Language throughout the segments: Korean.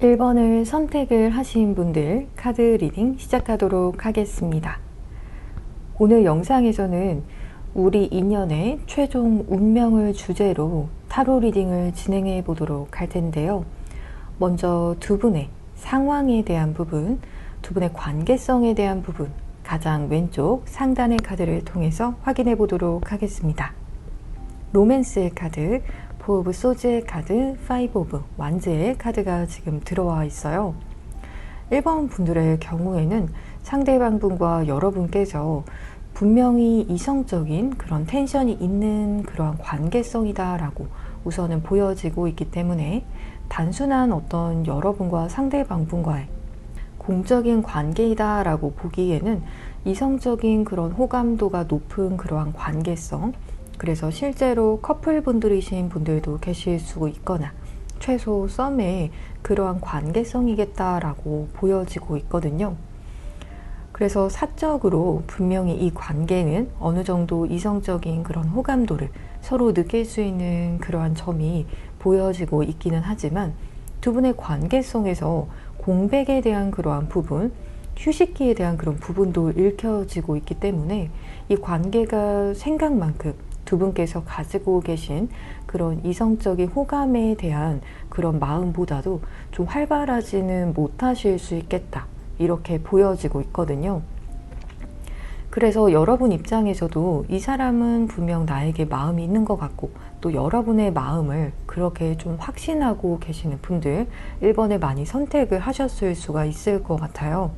1번을 선택을 하신 분들 카드 리딩 시작하도록 하겠습니다. 오늘 영상에서는 우리 인연의 최종 운명을 주제로 타로 리딩을 진행해 보도록 할 텐데요. 먼저 두 분의 상황에 대한 부분, 두 분의 관계성에 대한 부분, 가장 왼쪽 상단의 카드를 통해서 확인해 보도록 하겠습니다. 로맨스의 카드, 포 오브 소즈의 카드, 파이브 오브 완즈의 카드가 지금 들어와 있어요. 1번 분들의 경우에는 상대방 분과 여러분께서 분명히 이성적인 그런 텐션이 있는 그러한 관계성이다 라고 우선은 보여지고 있기 때문에 단순한 어떤 여러분과 상대방 분과의 공적인 관계이다 라고 보기에는 이성적인 그런 호감도가 높은 그러한 관계성, 그래서 실제로 커플분들이신 분들도 계실 수 있거나 최소 썸의 그러한 관계성이겠다라고 보여지고 있거든요. 그래서 사적으로 분명히 이 관계는 어느 정도 이성적인 그런 호감도를 서로 느낄 수 있는 그러한 점이 보여지고 있기는 하지만 두 분의 관계성에서 공백에 대한 그러한 부분, 휴식기에 대한 그런 부분도 읽혀지고 있기 때문에 이 관계가 생각만큼 두 분께서 가지고 계신 그런 이성적인 호감에 대한 그런 마음보다도 좀 활발하지는 못하실 수 있겠다, 이렇게 보여지고 있거든요. 그래서 여러분 입장에서도 이 사람은 분명 나에게 마음이 있는 것 같고 또 여러분의 마음을 그렇게 좀 확신하고 계시는 분들 1번에 많이 선택을 하셨을 수가 있을 것 같아요.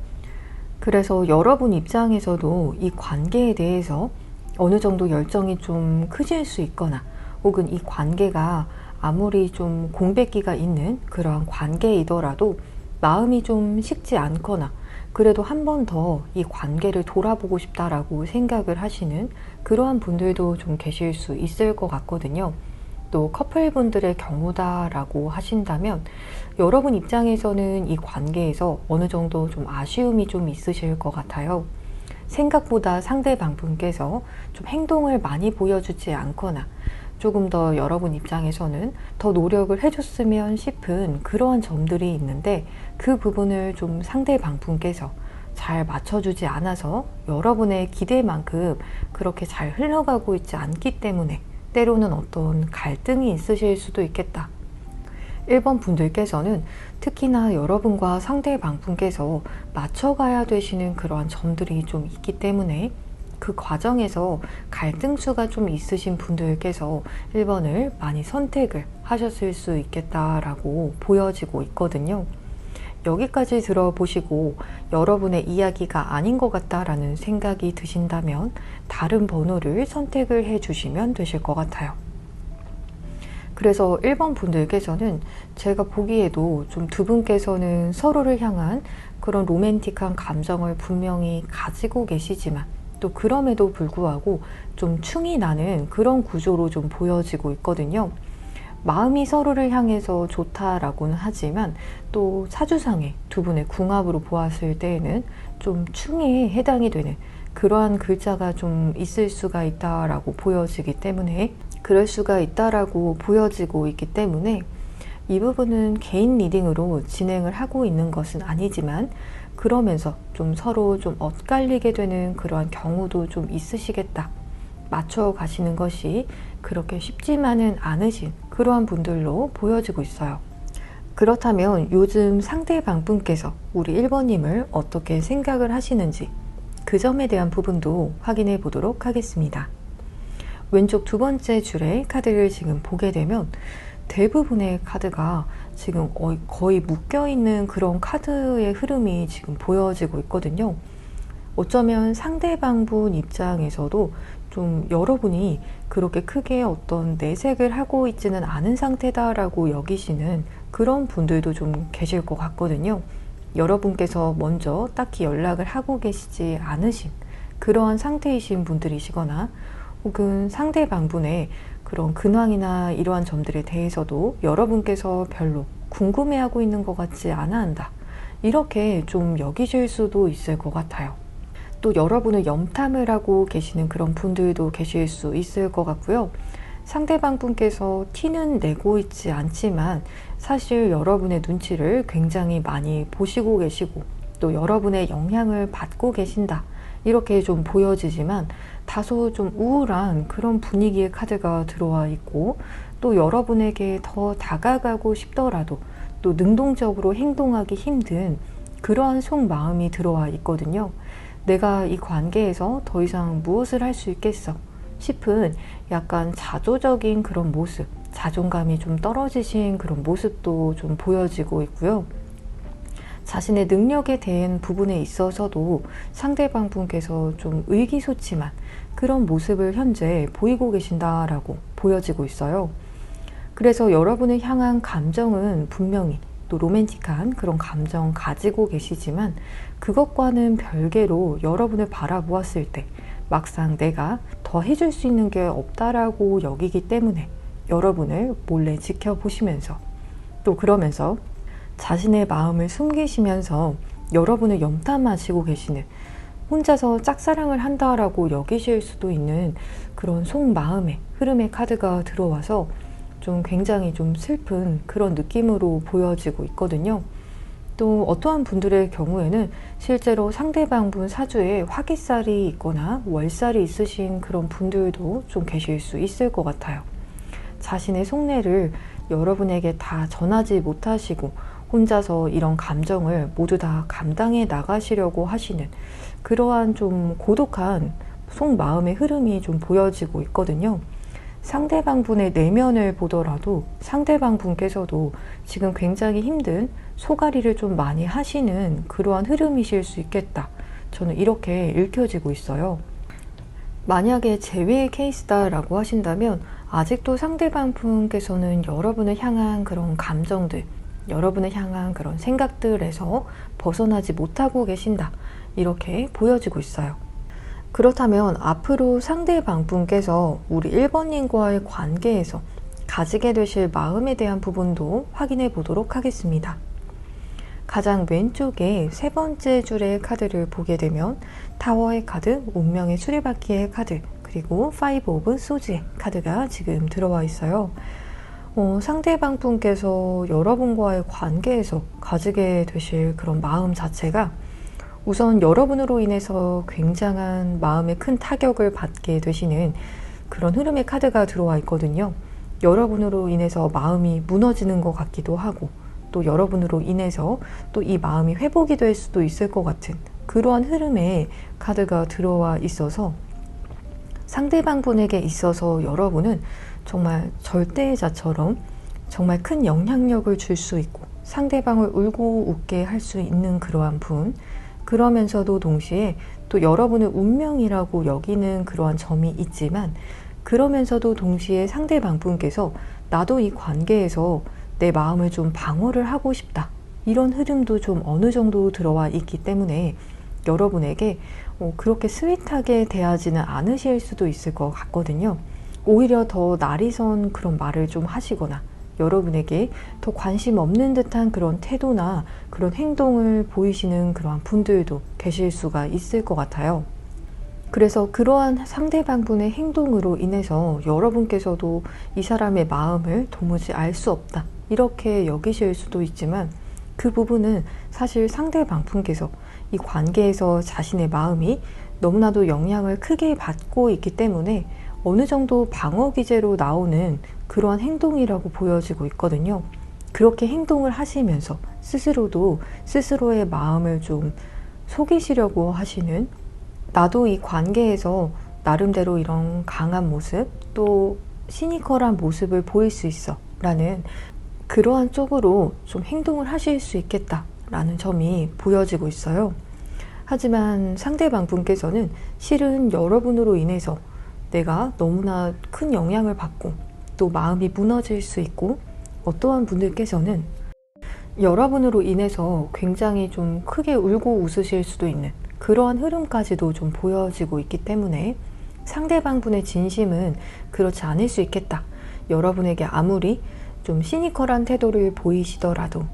그래서 여러분 입장에서도 이 관계에 대해서 어느 정도 열정이 좀 크실 수 있거나 혹은 이 관계가 아무리 좀 공백기가 있는 그러한 관계이더라도 마음이 좀 식지 않거나 그래도 한 번 더 이 관계를 돌아보고 싶다라고 생각을 하시는 그러한 분들도 좀 계실 수 있을 것 같거든요. 또 커플분들의 경우다라고 하신다면 여러분 입장에서는 이 관계에서 어느 정도 좀 아쉬움이 좀 있으실 것 같아요. 생각보다 상대방 분께서 좀 행동을 많이 보여주지 않거나 조금 더 여러분 입장에서는 더 노력을 해줬으면 싶은 그러한 점들이 있는데 그 부분을 좀 상대방 분께서 잘 맞춰주지 않아서 여러분의 기대만큼 그렇게 잘 흘러가고 있지 않기 때문에 때로는 어떤 갈등이 있으실 수도 있겠다. 1번 분들께서는 특히나 여러분과 상대방 분께서 맞춰가야 되시는 그러한 점들이 좀 있기 때문에 그 과정에서 갈등수가 좀 있으신 분들께서 1번을 많이 선택을 하셨을 수 있겠다라고 보여지고 있거든요. 여기까지 들어보시고 여러분의 이야기가 아닌 것 같다라는 생각이 드신다면 다른 번호를 선택을 해 주시면 되실 것 같아요. 그래서 1번 분들께서는 제가 보기에도 좀 두 분께서는 서로를 향한 그런 로맨틱한 감정을 분명히 가지고 계시지만 또 그럼에도 불구하고 좀 충이 나는 그런 구조로 좀 보여지고 있거든요. 마음이 서로를 향해서 좋다라고는 하지만 또 사주상의 두 분의 궁합으로 보았을 때에는 좀 충에 해당이 되는 그러한 글자가 좀 있을 수가 있다라고 보여지기 때문에 그럴 수가 있다라고 보여지고 있기 때문에 이 부분은 개인 리딩으로 진행을 하고 있는 것은 아니지만 그러면서 좀 서로 좀 엇갈리게 되는 그러한 경우도 좀 있으시겠다. 맞춰 가시는 것이 그렇게 쉽지만은 않으신 그러한 분들로 보여지고 있어요. 그렇다면 요즘 상대방 분께서 우리 1번님을 어떻게 생각을 하시는지 그 점에 대한 부분도 확인해 보도록 하겠습니다. 왼쪽 두 번째 줄에 카드를 지금 보게 되면 대부분의 카드가 지금 거의 묶여있는 그런 카드의 흐름이 지금 보여지고 있거든요. 어쩌면 상대방 분 입장에서도 좀 여러분이 그렇게 크게 어떤 내색을 하고 있지는 않은 상태다라고 여기시는 그런 분들도 좀 계실 것 같거든요. 여러분께서 먼저 딱히 연락을 하고 계시지 않으신 그러한 상태이신 분들이시거나 혹은 상대방 분의 그런 근황이나 이러한 점들에 대해서도 여러분께서 별로 궁금해하고 있는 것 같지 않아 한다. 이렇게 좀 여기실 수도 있을 것 같아요. 또 여러분을 염탐을 하고 계시는 그런 분들도 계실 수 있을 것 같고요. 상대방 분께서 티는 내고 있지 않지만 사실 여러분의 눈치를 굉장히 많이 보시고 계시고 또 여러분의 영향을 받고 계신다, 이렇게 좀 보여지지만 다소 좀 우울한 그런 분위기의 카드가 들어와 있고, 또 여러분에게 더 다가가고 싶더라도 또 능동적으로 행동하기 힘든 그러한 속마음이 들어와 있거든요. 내가 이 관계에서 더 이상 무엇을 할 수 있겠어 싶은 약간 자조적인 그런 모습, 자존감이 좀 떨어지신 그런 모습도 좀 보여지고 있고요. 자신의 능력에 대한 부분에 있어서도 상대방 분께서 좀 의기소침한 그런 모습을 현재 보이고 계신다라고 보여지고 있어요. 그래서 여러분을 향한 감정은 분명히 또 로맨틱한 그런 감정 가지고 계시지만, 그것과는 별개로 여러분을 바라보았을 때 막상 내가 더 해줄 수 있는 게 없다라고 여기기 때문에 여러분을 몰래 지켜보시면서, 또 그러면서 자신의 마음을 숨기시면서 여러분을 염탐하시고 계시는, 혼자서 짝사랑을 한다라고 여기실 수도 있는 그런 속마음의 흐름의 카드가 들어와서 좀 굉장히 좀 슬픈 그런 느낌으로 보여지고 있거든요. 또 어떠한 분들의 경우에는 실제로 상대방 분 사주에 화기살이 있거나 월살이 있으신 그런 분들도 좀 계실 수 있을 것 같아요. 자신의 속내를 여러분에게 다 전하지 못하시고 혼자서 이런 감정을 모두 다 감당해 나가시려고 하시는 그러한 좀 고독한 속마음의 흐름이 좀 보여지고 있거든요. 상대방 분의 내면을 보더라도 상대방 분께서도 지금 굉장히 힘든 소가리를 좀 많이 하시는 그러한 흐름이실 수 있겠다, 저는 이렇게 읽혀지고 있어요. 만약에 제외의 케이스다라고 하신다면 아직도 상대방 분께서는 여러분을 향한 그런 감정들, 여러분을 향한 그런 생각들에서 벗어나지 못하고 계신다, 이렇게 보여지고 있어요. 그렇다면 앞으로 상대방 분께서 우리 1번님과의 관계에서 가지게 되실 마음에 대한 부분도 확인해 보도록 하겠습니다. 가장 왼쪽에 세 번째 줄의 카드를 보게 되면 타워의 카드, 운명의 수레바퀴의 카드, 그리고 파이브 오브 소즈의 카드가 지금 들어와 있어요. 상대방 분께서 여러분과의 관계에서 가지게 되실 그런 마음 자체가 우선 여러분으로 인해서 굉장한 마음에 큰 타격을 받게 되시는 그런 흐름의 카드가 들어와 있거든요. 여러분으로 인해서 마음이 무너지는 것 같기도 하고, 또 여러분으로 인해서 또 이 마음이 회복이 될 수도 있을 것 같은 그러한 흐름의 카드가 들어와 있어서, 상대방 분에게 있어서 여러분은 정말 절대자처럼 정말 큰 영향력을 줄 수 있고 상대방을 울고 웃게 할 수 있는 그러한 분, 그러면서도 동시에 또 여러분의 운명이라고 여기는 그러한 점이 있지만, 그러면서도 동시에 상대방 분께서 나도 이 관계에서 내 마음을 좀 방어를 하고 싶다, 이런 흐름도 좀 어느 정도 들어와 있기 때문에 여러분에게 그렇게 스윗하게 대하지는 않으실 수도 있을 것 같거든요. 오히려 더 날이 선 그런 말을 좀 하시거나 여러분에게 더 관심 없는 듯한 그런 태도나 그런 행동을 보이시는 그러한 분들도 계실 수가 있을 것 같아요. 그래서 그러한 상대방 분의 행동으로 인해서 여러분께서도 이 사람의 마음을 도무지 알 수 없다, 이렇게 여기실 수도 있지만, 그 부분은 사실 상대방 분께서 이 관계에서 자신의 마음이 너무나도 영향을 크게 받고 있기 때문에 어느 정도 방어 기제로 나오는 그러한 행동이라고 보여지고 있거든요. 그렇게 행동을 하시면서 스스로도 스스로의 마음을 좀 속이시려고 하시는, 나도 이 관계에서 나름대로 이런 강한 모습, 또 시니컬한 모습을 보일 수 있어 라는 그러한 쪽으로 좀 행동을 하실 수 있겠다 라는 점이 보여지고 있어요. 하지만 상대방 분께서는 실은 여러분으로 인해서 내가 너무나 큰 영향을 받고 또 마음이 무너질 수 있고, 어떠한 분들께서는 여러분으로 인해서 굉장히 좀 크게 울고 웃으실 수도 있는 그러한 흐름까지도 좀 보여지고 있기 때문에 상대방 분의 진심은 그렇지 않을 수 있겠다, 여러분에게 아무리 좀 시니컬한 태도를 보이시더라도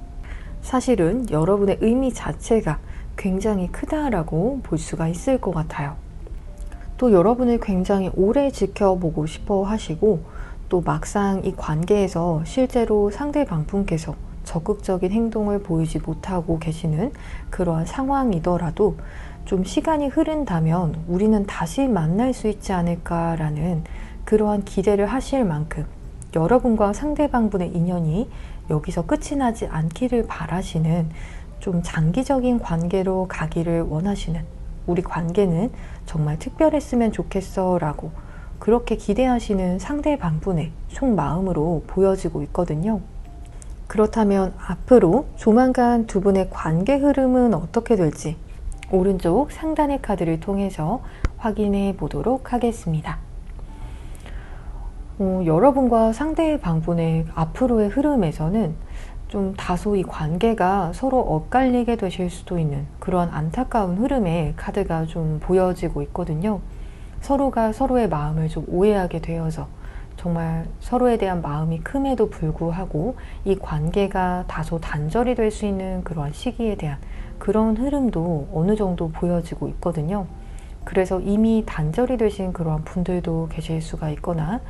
사실은 여러분의 의미 자체가 굉장히 크다라고 볼 수가 있을 것 같아요. 또 여러분을 굉장히 오래 지켜보고 싶어 하시고, 또 막상 이 관계에서 실제로 상대방분께서 적극적인 행동을 보이지 못하고 계시는 그러한 상황이더라도 좀 시간이 흐른다면 우리는 다시 만날 수 있지 않을까라는 그러한 기대를 하실 만큼 여러분과 상대방분의 인연이 여기서 끝이 나지 않기를 바라시는 좀 장기적인 관계로 가기를 원하시는, 우리 관계는 정말 특별했으면 좋겠어 라고 그렇게 기대하시는 상대방분의 속마음으로 보여지고 있거든요. 그렇다면 앞으로 조만간 두 분의 관계 흐름은 어떻게 될지 오른쪽 상단의 카드를 통해서 확인해 보도록 하겠습니다. 여러분과 상대방분의 앞으로의 흐름에서는 좀 다소 이 관계가 서로 엇갈리게 되실 수도 있는 그런 안타까운 흐름의 카드가 좀 보여지고 있거든요. 서로가 서로의 마음을 좀 오해하게 되어서 정말 서로에 대한 마음이 큼에도 불구하고 이 관계가 다소 단절이 될 수 있는 그러한 시기에 대한 그런 흐름도 어느 정도 보여지고 있거든요. 그래서 이미 단절이 되신 그러한 분들도 계실 수가 있거나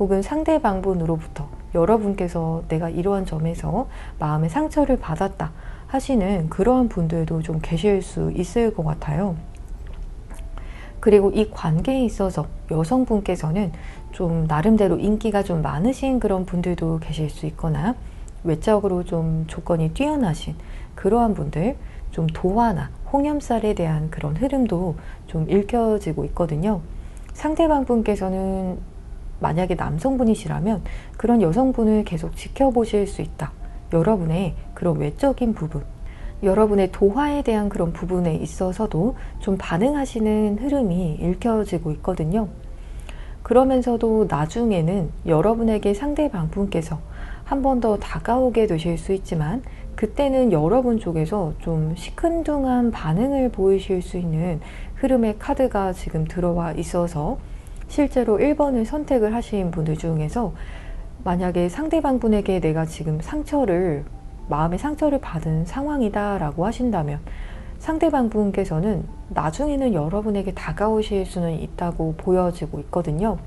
혹은 상대방분으로부터 여러분께서 내가 이러한 점에서 마음의 상처를 받았다 하시는 그러한 분들도 좀 계실 수 있을 것 같아요. 그리고 이 관계에 있어서 여성분께서는 좀 나름대로 인기가 좀 많으신 그런 분들도 계실 수 있거나 외적으로 좀 조건이 뛰어나신 그러한 분들, 좀 도화나 홍염살에 대한 그런 흐름도 좀 읽혀지고 있거든요. 상대방분께서는 만약에 남성분이시라면 그런 여성분을 계속 지켜보실 수 있다. 여러분의 그런 외적인 부분, 여러분의 도화에 대한 그런 부분에 있어서도 좀 반응하시는 흐름이 읽혀지고 있거든요. 그러면서도 나중에는 여러분에게 상대방분께서 한 번 더 다가오게 되실 수 있지만 그때는 여러분 쪽에서 좀 시큰둥한 반응을 보이실 수 있는 흐름의 카드가 지금 들어와 있어서 실제로 1번을 선택을 하신 분들 중에서 만약에 상대방분에게 내가 지금 마음의 상처를 받은 상황이다 라고 하신다면 상대방분께서는 나중에는 여러분에게 다가오실 수는 있다고 보여지고 있거든요.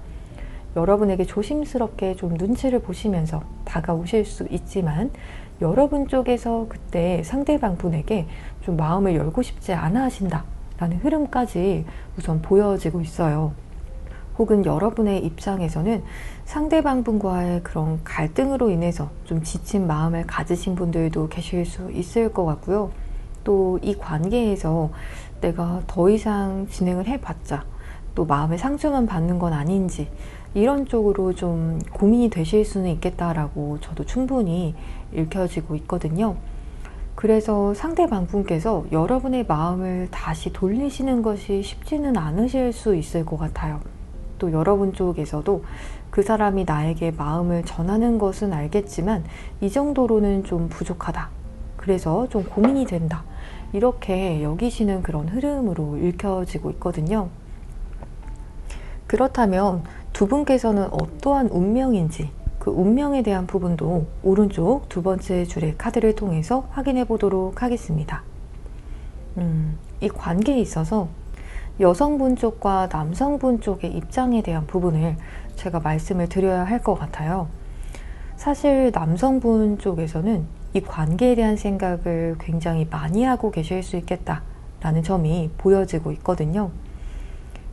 여러분에게 조심스럽게 좀 눈치를 보시면서 다가오실 수 있지만 여러분 쪽에서 그때 상대방분에게 좀 마음을 열고 싶지 않아 하신다 라는 흐름까지 우선 보여지고 있어요. 혹은 여러분의 입장에서는 상대방분과의 그런 갈등으로 인해서 좀 지친 마음을 가지신 분들도 계실 수 있을 것 같고요. 또 이 관계에서 내가 더 이상 진행을 해봤자 또 마음의 상처만 받는 건 아닌지 이런 쪽으로 좀 고민이 되실 수는 있겠다라고 저도 충분히 읽혀지고 있거든요. 그래서 상대방분께서 여러분의 마음을 다시 돌리시는 것이 쉽지는 않으실 수 있을 것 같아요. 또 여러분 쪽에서도 그 사람이 나에게 마음을 전하는 것은 알겠지만 이 정도로는 좀 부족하다. 그래서 좀 고민이 된다. 이렇게 여기시는 그런 흐름으로 읽혀지고 있거든요. 그렇다면 두 분께서는 어떠한 운명인지 그 운명에 대한 부분도 오른쪽 두 번째 줄의 카드를 통해서 확인해 보도록 하겠습니다. 이 관계에 있어서 여성분 쪽과 남성분 쪽의 입장에 대한 부분을 제가 말씀을 드려야 할 것 같아요. 사실 남성분 쪽에서는 이 관계에 대한 생각을 굉장히 많이 하고 계실 수 있겠다라는 점이 보여지고 있거든요.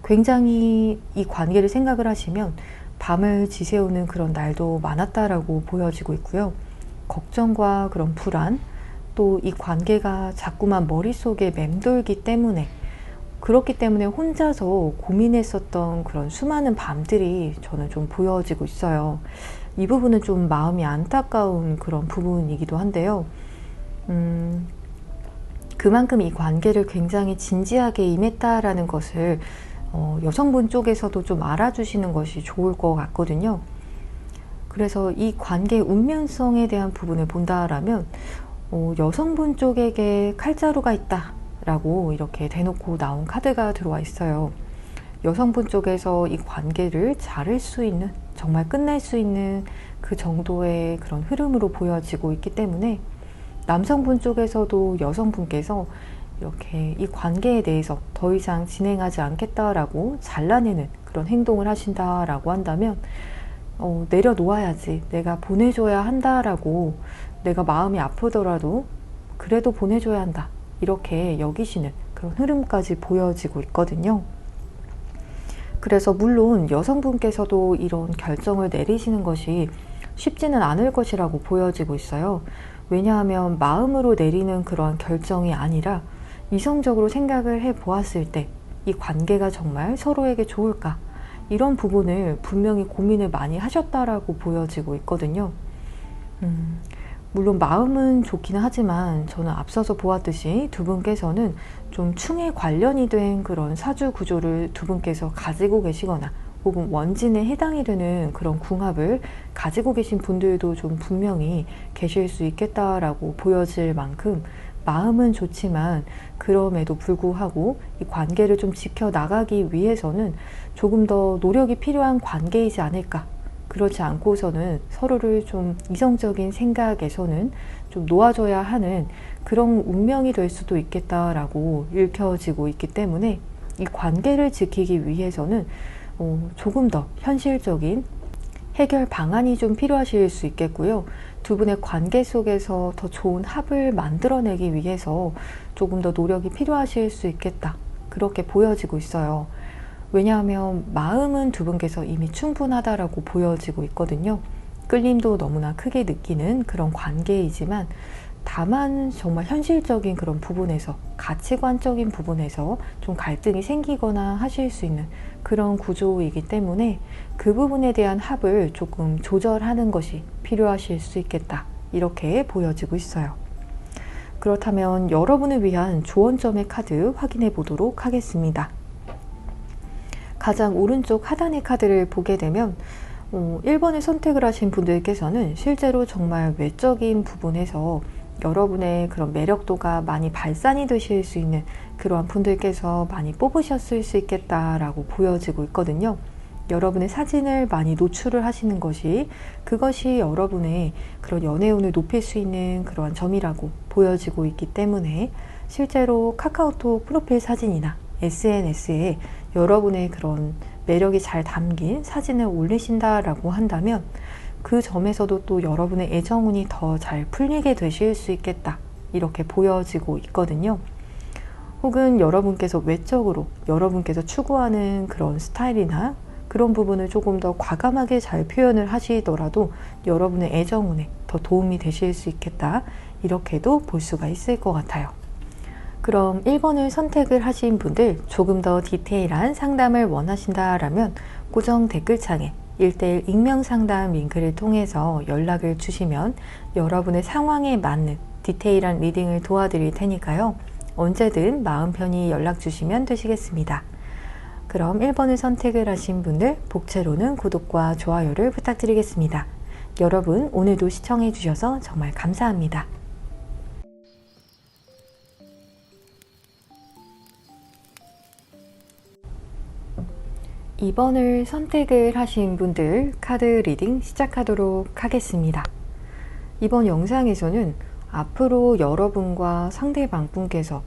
굉장히 이 관계를 생각을 하시면 밤을 지새우는 그런 날도 많았다라고 보여지고 있고요. 걱정과 그런 불안, 또 이 관계가 자꾸만 머릿속에 맴돌기 때문에 그렇기 때문에 혼자서 고민했었던 그런 수많은 밤들이 저는 좀 보여지고 있어요. 이 부분은 좀 마음이 안타까운 그런 부분이기도 한데요. 그만큼 이 관계를 굉장히 진지하게 임했다라는 것을 여성분 쪽에서도 좀 알아주시는 것이 좋을 것 같거든요. 그래서 이 관계의 운명성에 대한 부분을 본다라면 여성분 쪽에게 칼자루가 있다 라고 이렇게 대놓고 나온 카드가 들어와 있어요. 여성분 쪽에서 이 관계를 자를 수 있는, 정말 끝낼 수 있는 그 정도의 그런 흐름으로 보여지고 있기 때문에 남성분 쪽에서도 여성분께서 이렇게 이 관계에 대해서 더 이상 진행하지 않겠다라고 잘라내는 그런 행동을 하신다라고 한다면 내려놓아야지, 내가 보내줘야 한다라고, 내가 마음이 아프더라도 그래도 보내줘야 한다, 이렇게 여기시는 그런 흐름까지 보여지고 있거든요. 그래서 물론 여성분께서도 이런 결정을 내리시는 것이 쉽지는 않을 것이라고 보여지고 있어요. 왜냐하면 마음으로 내리는 그러한 결정이 아니라 이성적으로 생각을 해 보았을 때 이 관계가 정말 서로에게 좋을까, 이런 부분을 분명히 고민을 많이 하셨다라고 보여지고 있거든요. 물론 마음은 좋기는 하지만 저는 앞서서 보았듯이 두 분께서는 좀 충에 관련이 된 그런 사주 구조를 두 분께서 가지고 계시거나 혹은 원진에 해당이 되는 그런 궁합을 가지고 계신 분들도 좀 분명히 계실 수 있겠다라고 보여질 만큼 마음은 좋지만 그럼에도 불구하고 이 관계를 좀 지켜나가기 위해서는 조금 더 노력이 필요한 관계이지 않을까. 그렇지 않고서는 서로를 좀 이성적인 생각에서는 좀 놓아줘야 하는 그런 운명이 될 수도 있겠다라고 읽혀지고 있기 때문에 이 관계를 지키기 위해서는 조금 더 현실적인 해결 방안이 좀 필요하실 수 있겠고요. 두 분의 관계 속에서 더 좋은 합을 만들어내기 위해서 조금 더 노력이 필요하실 수 있겠다, 그렇게 보여지고 있어요. 왜냐하면 마음은 두 분께서 이미 충분하다라고 보여지고 있거든요. 끌림도 너무나 크게 느끼는 그런 관계이지만 다만 정말 현실적인 그런 부분에서, 가치관적인 부분에서 좀 갈등이 생기거나 하실 수 있는 그런 구조이기 때문에 그 부분에 대한 합을 조금 조절하는 것이 필요하실 수 있겠다, 이렇게 보여지고 있어요. 그렇다면 여러분을 위한 조언점의 카드 확인해 보도록 하겠습니다. 가장 오른쪽 하단의 카드를 보게 되면 1번을 선택을 하신 분들께서는 실제로 정말 외적인 부분에서 여러분의 그런 매력도가 많이 발산이 되실 수 있는 그러한 분들께서 많이 뽑으셨을 수 있겠다라고 보여지고 있거든요. 여러분의 사진을 많이 노출을 하시는 것이, 그것이 여러분의 그런 연애운을 높일 수 있는 그러한 점이라고 보여지고 있기 때문에 실제로 카카오톡 프로필 사진이나 SNS에 여러분의 그런 매력이 잘 담긴 사진을 올리신다라고 한다면 그 점에서도 또 여러분의 애정운이 더 잘 풀리게 되실 수 있겠다, 이렇게 보여지고 있거든요. 혹은 여러분께서 외적으로 여러분께서 추구하는 그런 스타일이나 그런 부분을 조금 더 과감하게 잘 표현을 하시더라도 여러분의 애정운에 더 도움이 되실 수 있겠다, 이렇게도 볼 수가 있을 것 같아요. 그럼 1번을 선택을 하신 분들, 조금 더 디테일한 상담을 원하신다라면 고정 댓글창에 1:1 익명 상담 링크를 통해서 연락을 주시면 여러분의 상황에 맞는 디테일한 리딩을 도와드릴 테니까요. 언제든 마음 편히 연락 주시면 되시겠습니다. 그럼 1번을 선택을 하신 분들, 복채로는 구독과 좋아요를 부탁드리겠습니다. 여러분, 오늘도 시청해 주셔서 정말 감사합니다. 2번을 선택을 하신 분들 카드 리딩 시작하도록 하겠습니다. 이번 영상에서는 앞으로 여러분과 상대방 분께서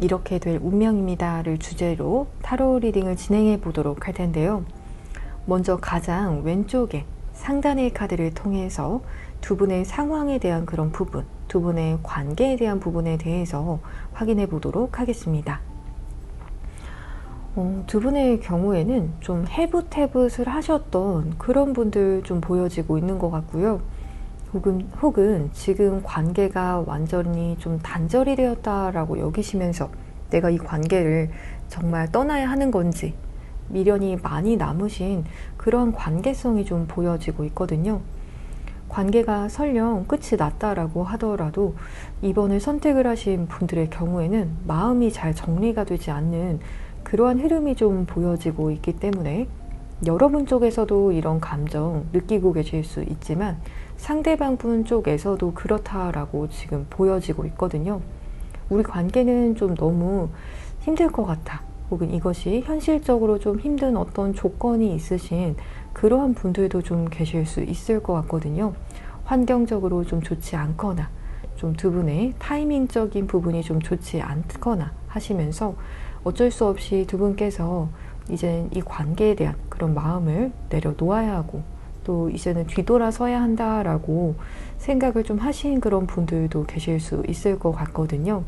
이렇게 될 운명입니다를 주제로 타로 리딩을 진행해 보도록 할 텐데요. 먼저 가장 왼쪽에 상단의 카드를 통해서 두 분의 상황에 대한 그런 부분, 두 분의 관계에 대한 부분에 대해서 확인해 보도록 하겠습니다. 두 분의 경우에는 좀 해붓해붓을 하셨던 그런 분들 좀 보여지고 있는 것 같고요. 혹은 지금 관계가 완전히 좀 단절이 되었다라고 여기시면서 내가 이 관계를 정말 떠나야 하는 건지 미련이 많이 남으신 그런 관계성이 좀 보여지고 있거든요. 관계가 설령 끝이 났다라고 하더라도 이번을 선택을 하신 분들의 경우에는 마음이 잘 정리가 되지 않는 그러한 흐름이 좀 보여지고 있기 때문에 여러분 쪽에서도 이런 감정 느끼고 계실 수 있지만 상대방 분 쪽에서도 그렇다라고 지금 보여지고 있거든요. 우리 관계는 좀 너무 힘들 것 같아, 혹은 이것이 현실적으로 좀 힘든 어떤 조건이 있으신 그러한 분들도 좀 계실 수 있을 것 같거든요. 환경적으로 좀 좋지 않거나 좀 두 분의 타이밍적인 부분이 좀 좋지 않거나 하시면서 어쩔 수 없이 두 분께서 이제 이 관계에 대한 그런 마음을 내려놓아야 하고 또 이제는 뒤돌아서야 한다라고 생각을 좀 하신 그런 분들도 계실 수 있을 것 같거든요.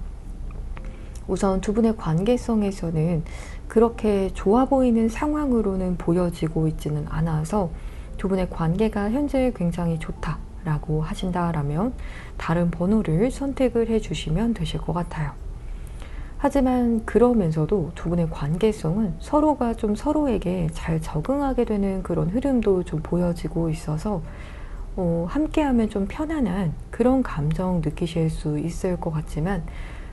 우선 두 분의 관계성에서는 그렇게 좋아 보이는 상황으로는 보여지고 있지는 않아서 두 분의 관계가 현재 굉장히 좋다라고 하신다라면 다른 번호를 선택을 해주시면 되실 것 같아요. 하지만 그러면서도 두 분의 관계성은 서로가 좀 서로에게 잘 적응하게 되는 그런 흐름도 좀 보여지고 있어서 함께하면 좀 편안한 그런 감정 느끼실 수 있을 것 같지만,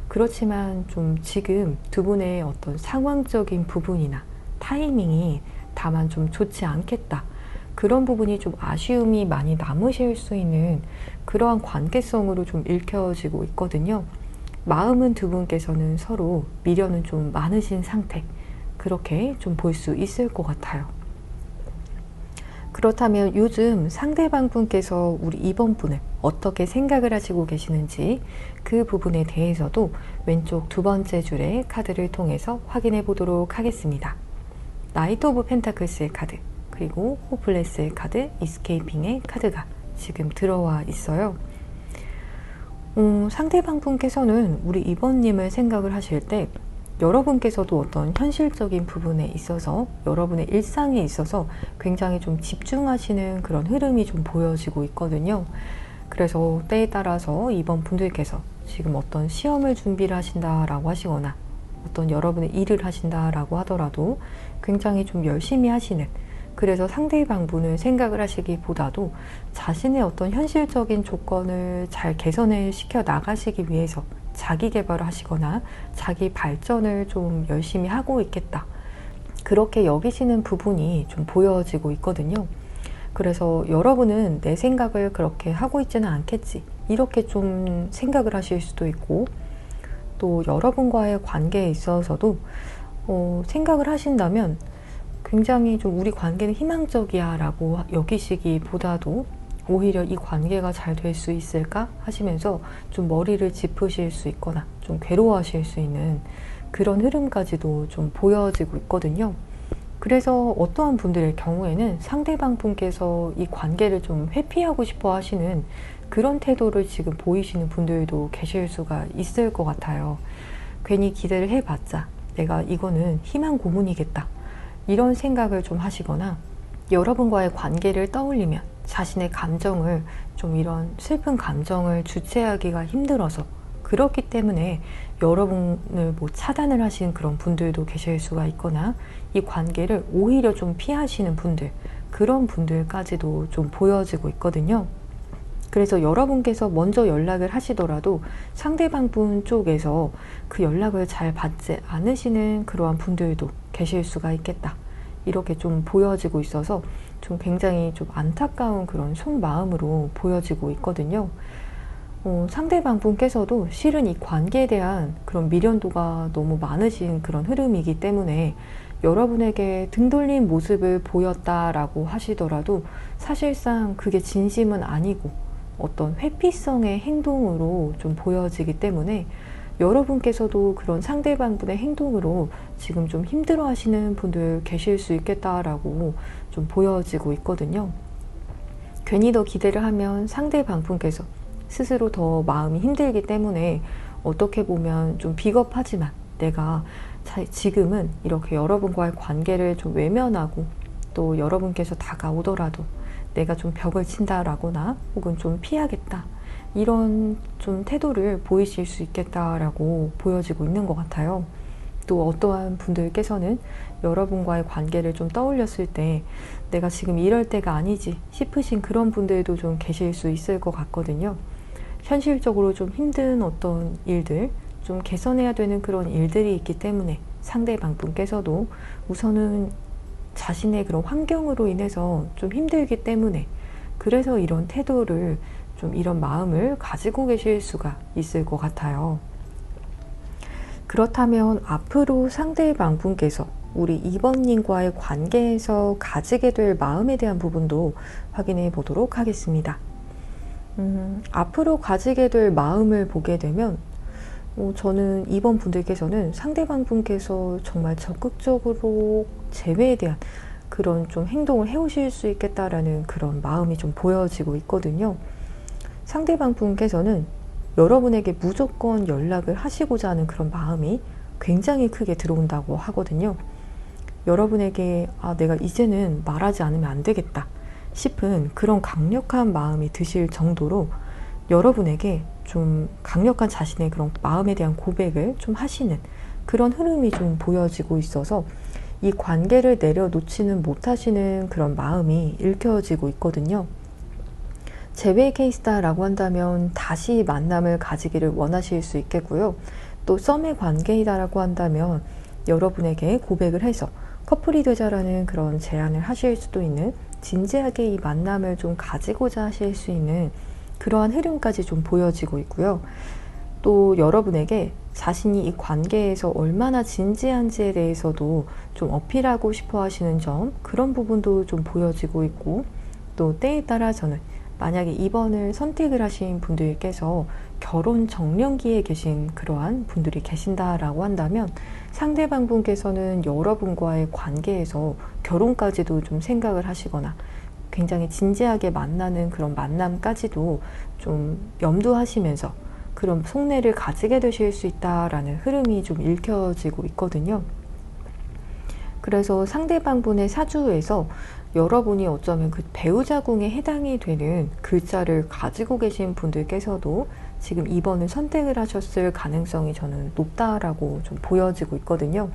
그렇지만 좀 지금 두 분의 어떤 상황적인 부분이나 타이밍이 다만 좀 좋지 않겠다, 그런 부분이 좀 아쉬움이 많이 남으실 수 있는 그러한 관계성으로 좀 읽혀지고 있거든요. 마음은 두 분께서는 서로 미련은 좀 많으신 상태, 그렇게 좀 볼 수 있을 것 같아요. 그렇다면 요즘 상대방 분께서 우리 이번 분을 어떻게 생각을 하시고 계시는지 그 부분에 대해서도 왼쪽 두 번째 줄의 카드를 통해서 확인해 보도록 하겠습니다. 나이트 오브 펜타클스의 카드, 그리고 호플레스의 카드, 이스케이핑의 카드가 지금 들어와 있어요. 상대방 분께서는 우리 이번님을 생각을 하실 때 여러분께서도 어떤 현실적인 부분에 있어서, 여러분의 일상에 있어서 굉장히 좀 집중하시는 그런 흐름이 좀 보여지고 있거든요. 그래서 때에 따라서 이번 분들께서 지금 어떤 시험을 준비를 하신다라고 하시거나 어떤 여러분의 일을 하신다라고 하더라도 굉장히 좀 열심히 하시는, 그래서 상대방 분을 생각을 하시기보다도 자신의 어떤 현실적인 조건을 잘 개선을 시켜 나가시기 위해서 자기 개발을 하시거나 자기 발전을 좀 열심히 하고 있겠다, 그렇게 여기시는 부분이 좀 보여지고 있거든요. 그래서 여러분은 내 생각을 그렇게 하고 있지는 않겠지, 이렇게 좀 생각을 하실 수도 있고, 또 여러분과의 관계에 있어서도 생각을 하신다면 굉장히 좀 우리 관계는 희망적이야 라고 여기시기보다도 오히려 이 관계가 잘 될 수 있을까 하시면서 좀 머리를 짚으실 수 있거나 좀 괴로워하실 수 있는 그런 흐름까지도 좀 보여지고 있거든요. 그래서 어떠한 분들의 경우에는 상대방 분께서 이 관계를 좀 회피하고 싶어 하시는 그런 태도를 지금 보이시는 분들도 계실 수가 있을 것 같아요. 괜히 기대를 해봤자 내가 이거는 희망 고문이겠다, 이런 생각을 좀 하시거나, 여러분과의 관계를 떠올리면 자신의 감정을 좀 이런 슬픈 감정을 주체하기가 힘들어서 그렇기 때문에 여러분을 뭐 차단을 하시는 그런 분들도 계실 수가 있거나, 이 관계를 오히려 좀 피하시는 분들, 그런 분들까지도 좀 보여지고 있거든요. 그래서 여러분께서 먼저 연락을 하시더라도 상대방 분 쪽에서 그 연락을 잘 받지 않으시는 그러한 분들도 계실 수가 있겠다, 이렇게 좀 보여지고 있어서 좀 굉장히 좀 안타까운 그런 속마음으로 보여지고 있거든요. 상대방 분께서도 실은 이 관계에 대한 그런 미련도가 너무 많으신 그런 흐름이기 때문에 여러분에게 등 돌린 모습을 보였다라고 하시더라도 사실상 그게 진심은 아니고 어떤 회피성의 행동으로 좀 보여지기 때문에 여러분께서도 그런 상대방분의 행동으로 지금 좀 힘들어 하시는 분들 계실 수 있겠다라고 좀 보여지고 있거든요. 괜히 더 기대를 하면 상대방분께서 스스로 더 마음이 힘들기 때문에 어떻게 보면 좀 비겁하지만 내가 지금은 이렇게 여러분과의 관계를 좀 외면하고, 또 여러분께서 다가오더라도 내가 좀 벽을 친다라거나 혹은 좀 피하겠다, 이런 좀 태도를 보이실 수 있겠다라고 보여지고 있는 것 같아요. 또 어떠한 분들께서는 여러분과의 관계를 좀 떠올렸을 때 내가 지금 이럴 때가 아니지 싶으신 그런 분들도 좀 계실 수 있을 것 같거든요. 현실적으로 좀 힘든 어떤 일들, 좀 개선해야 되는 그런 일들이 있기 때문에 상대방 분께서도 우선은 자신의 그런 환경으로 인해서 좀 힘들기 때문에, 그래서 이런 태도를 좀 이런 마음을 가지고 계실 수가 있을 것 같아요. 그렇다면 앞으로 상대방 분께서 우리 2번님과의 관계에서 가지게 될 마음에 대한 부분도 확인해 보도록 하겠습니다. 앞으로 가지게 될 마음을 보게 되면 저는 2번 분들께서는 상대방 분께서 정말 적극적으로 재회에 대한 그런 좀 행동을 해오실 수 있겠다라는 그런 마음이 좀 보여지고 있거든요. 상대방 분께서는 여러분에게 무조건 연락을 하시고자 하는 그런 마음이 굉장히 크게 들어온다고 하거든요. 여러분에게 내가 이제는 말하지 않으면 안 되겠다 싶은 그런 강력한 마음이 드실 정도로 여러분에게 좀 강력한 자신의 그런 마음에 대한 고백을 좀 하시는 그런 흐름이 좀 보여지고 있어서 이 관계를 내려놓지는 못하시는 그런 마음이 읽혀지고 있거든요. 제외 케이스다라고 한다면 다시 만남을 가지기를 원하실 수 있겠고요. 또 썸의 관계이다라고 한다면 여러분에게 고백을 해서 커플이 되자라는 그런 제안을 하실 수도 있는, 진지하게 이 만남을 좀 가지고자 하실 수 있는 그러한 흐름까지 좀 보여지고 있고요. 또 여러분에게 자신이 이 관계에서 얼마나 진지한지에 대해서도 좀 어필하고 싶어 하시는 점, 그런 부분도 좀 보여지고 있고, 또 때에 따라 저는 만약에 이번을 선택을 하신 분들께서 결혼 정년기에 계신 그러한 분들이 계신다라고 한다면 상대방 분께서는 여러분과의 관계에서 결혼까지도 좀 생각을 하시거나 굉장히 진지하게 만나는 그런 만남까지도 좀 염두하시면서 그런 속내를 가지게 되실 수 있다라는 흐름이 좀 읽혀지고 있거든요. 그래서 상대방 분의 사주에서 여러분이 어쩌면 그 배우자궁에 해당이 되는 글자를 가지고 계신 분들께서도 지금 2번을 선택을 하셨을 가능성이 저는 높다라고 좀 보여지고 있거든요.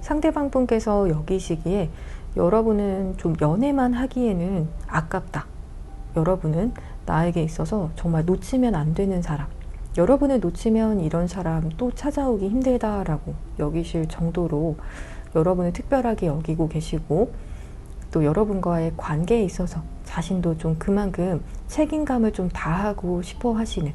상대방 분께서 여기시기에 여러분은 좀 연애만 하기에는 아깝다. 여러분은 나에게 있어서 정말 놓치면 안 되는 사람. 여러분을 놓치면 이런 사람 또 찾아오기 힘들다라고 여기실 정도로 여러분을 특별하게 여기고 계시고, 또 여러분과의 관계에 있어서 자신도 좀 그만큼 책임감을 좀 다하고 싶어 하시는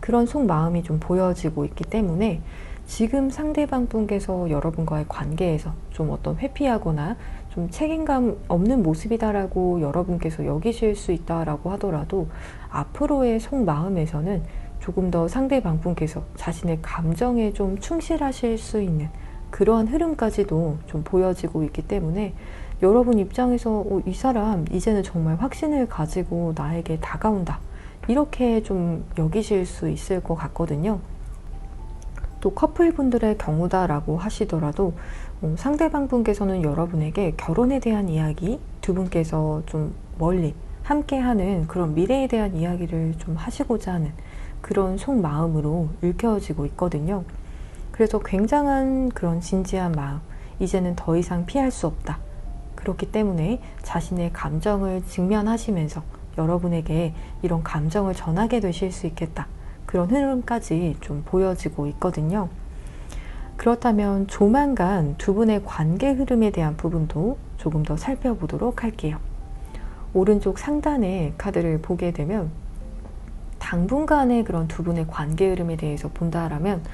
그런 속마음이 좀 보여지고 있기 때문에 지금 상대방 분께서 여러분과의 관계에서 좀 어떤 회피하거나 좀 책임감 없는 모습이다라고 여러분께서 여기실 수 있다라고 하더라도 앞으로의 속마음에서는 조금 더 상대방 분께서 자신의 감정에 좀 충실하실 수 있는 그러한 흐름까지도 좀 보여지고 있기 때문에 여러분 입장에서 이 사람 이제는 정말 확신을 가지고 나에게 다가온다, 이렇게 좀 여기실 수 있을 것 같거든요. 또 커플분들의 경우다라고 하시더라도 상대방 분께서는 여러분에게 결혼에 대한 이야기, 두 분께서 좀 멀리 함께하는 그런 미래에 대한 이야기를 좀 하시고자 하는 그런 속마음으로 읽혀지고 있거든요. 그래서 굉장한 그런 진지한 마음, 이제는 더 이상 피할 수 없다. 그렇기 때문에 자신의 감정을 직면하시면서 여러분에게 이런 감정을 전하게 되실 수 있겠다. 그런 흐름까지 좀 보여지고 있거든요. 그렇다면 조만간 두 분의 관계 흐름에 대한 부분도 조금 더 살펴보도록 할게요. 오른쪽 상단의 카드를 보게 되면 당분간의 그런 두 분의 관계 흐름에 대해서 본다라면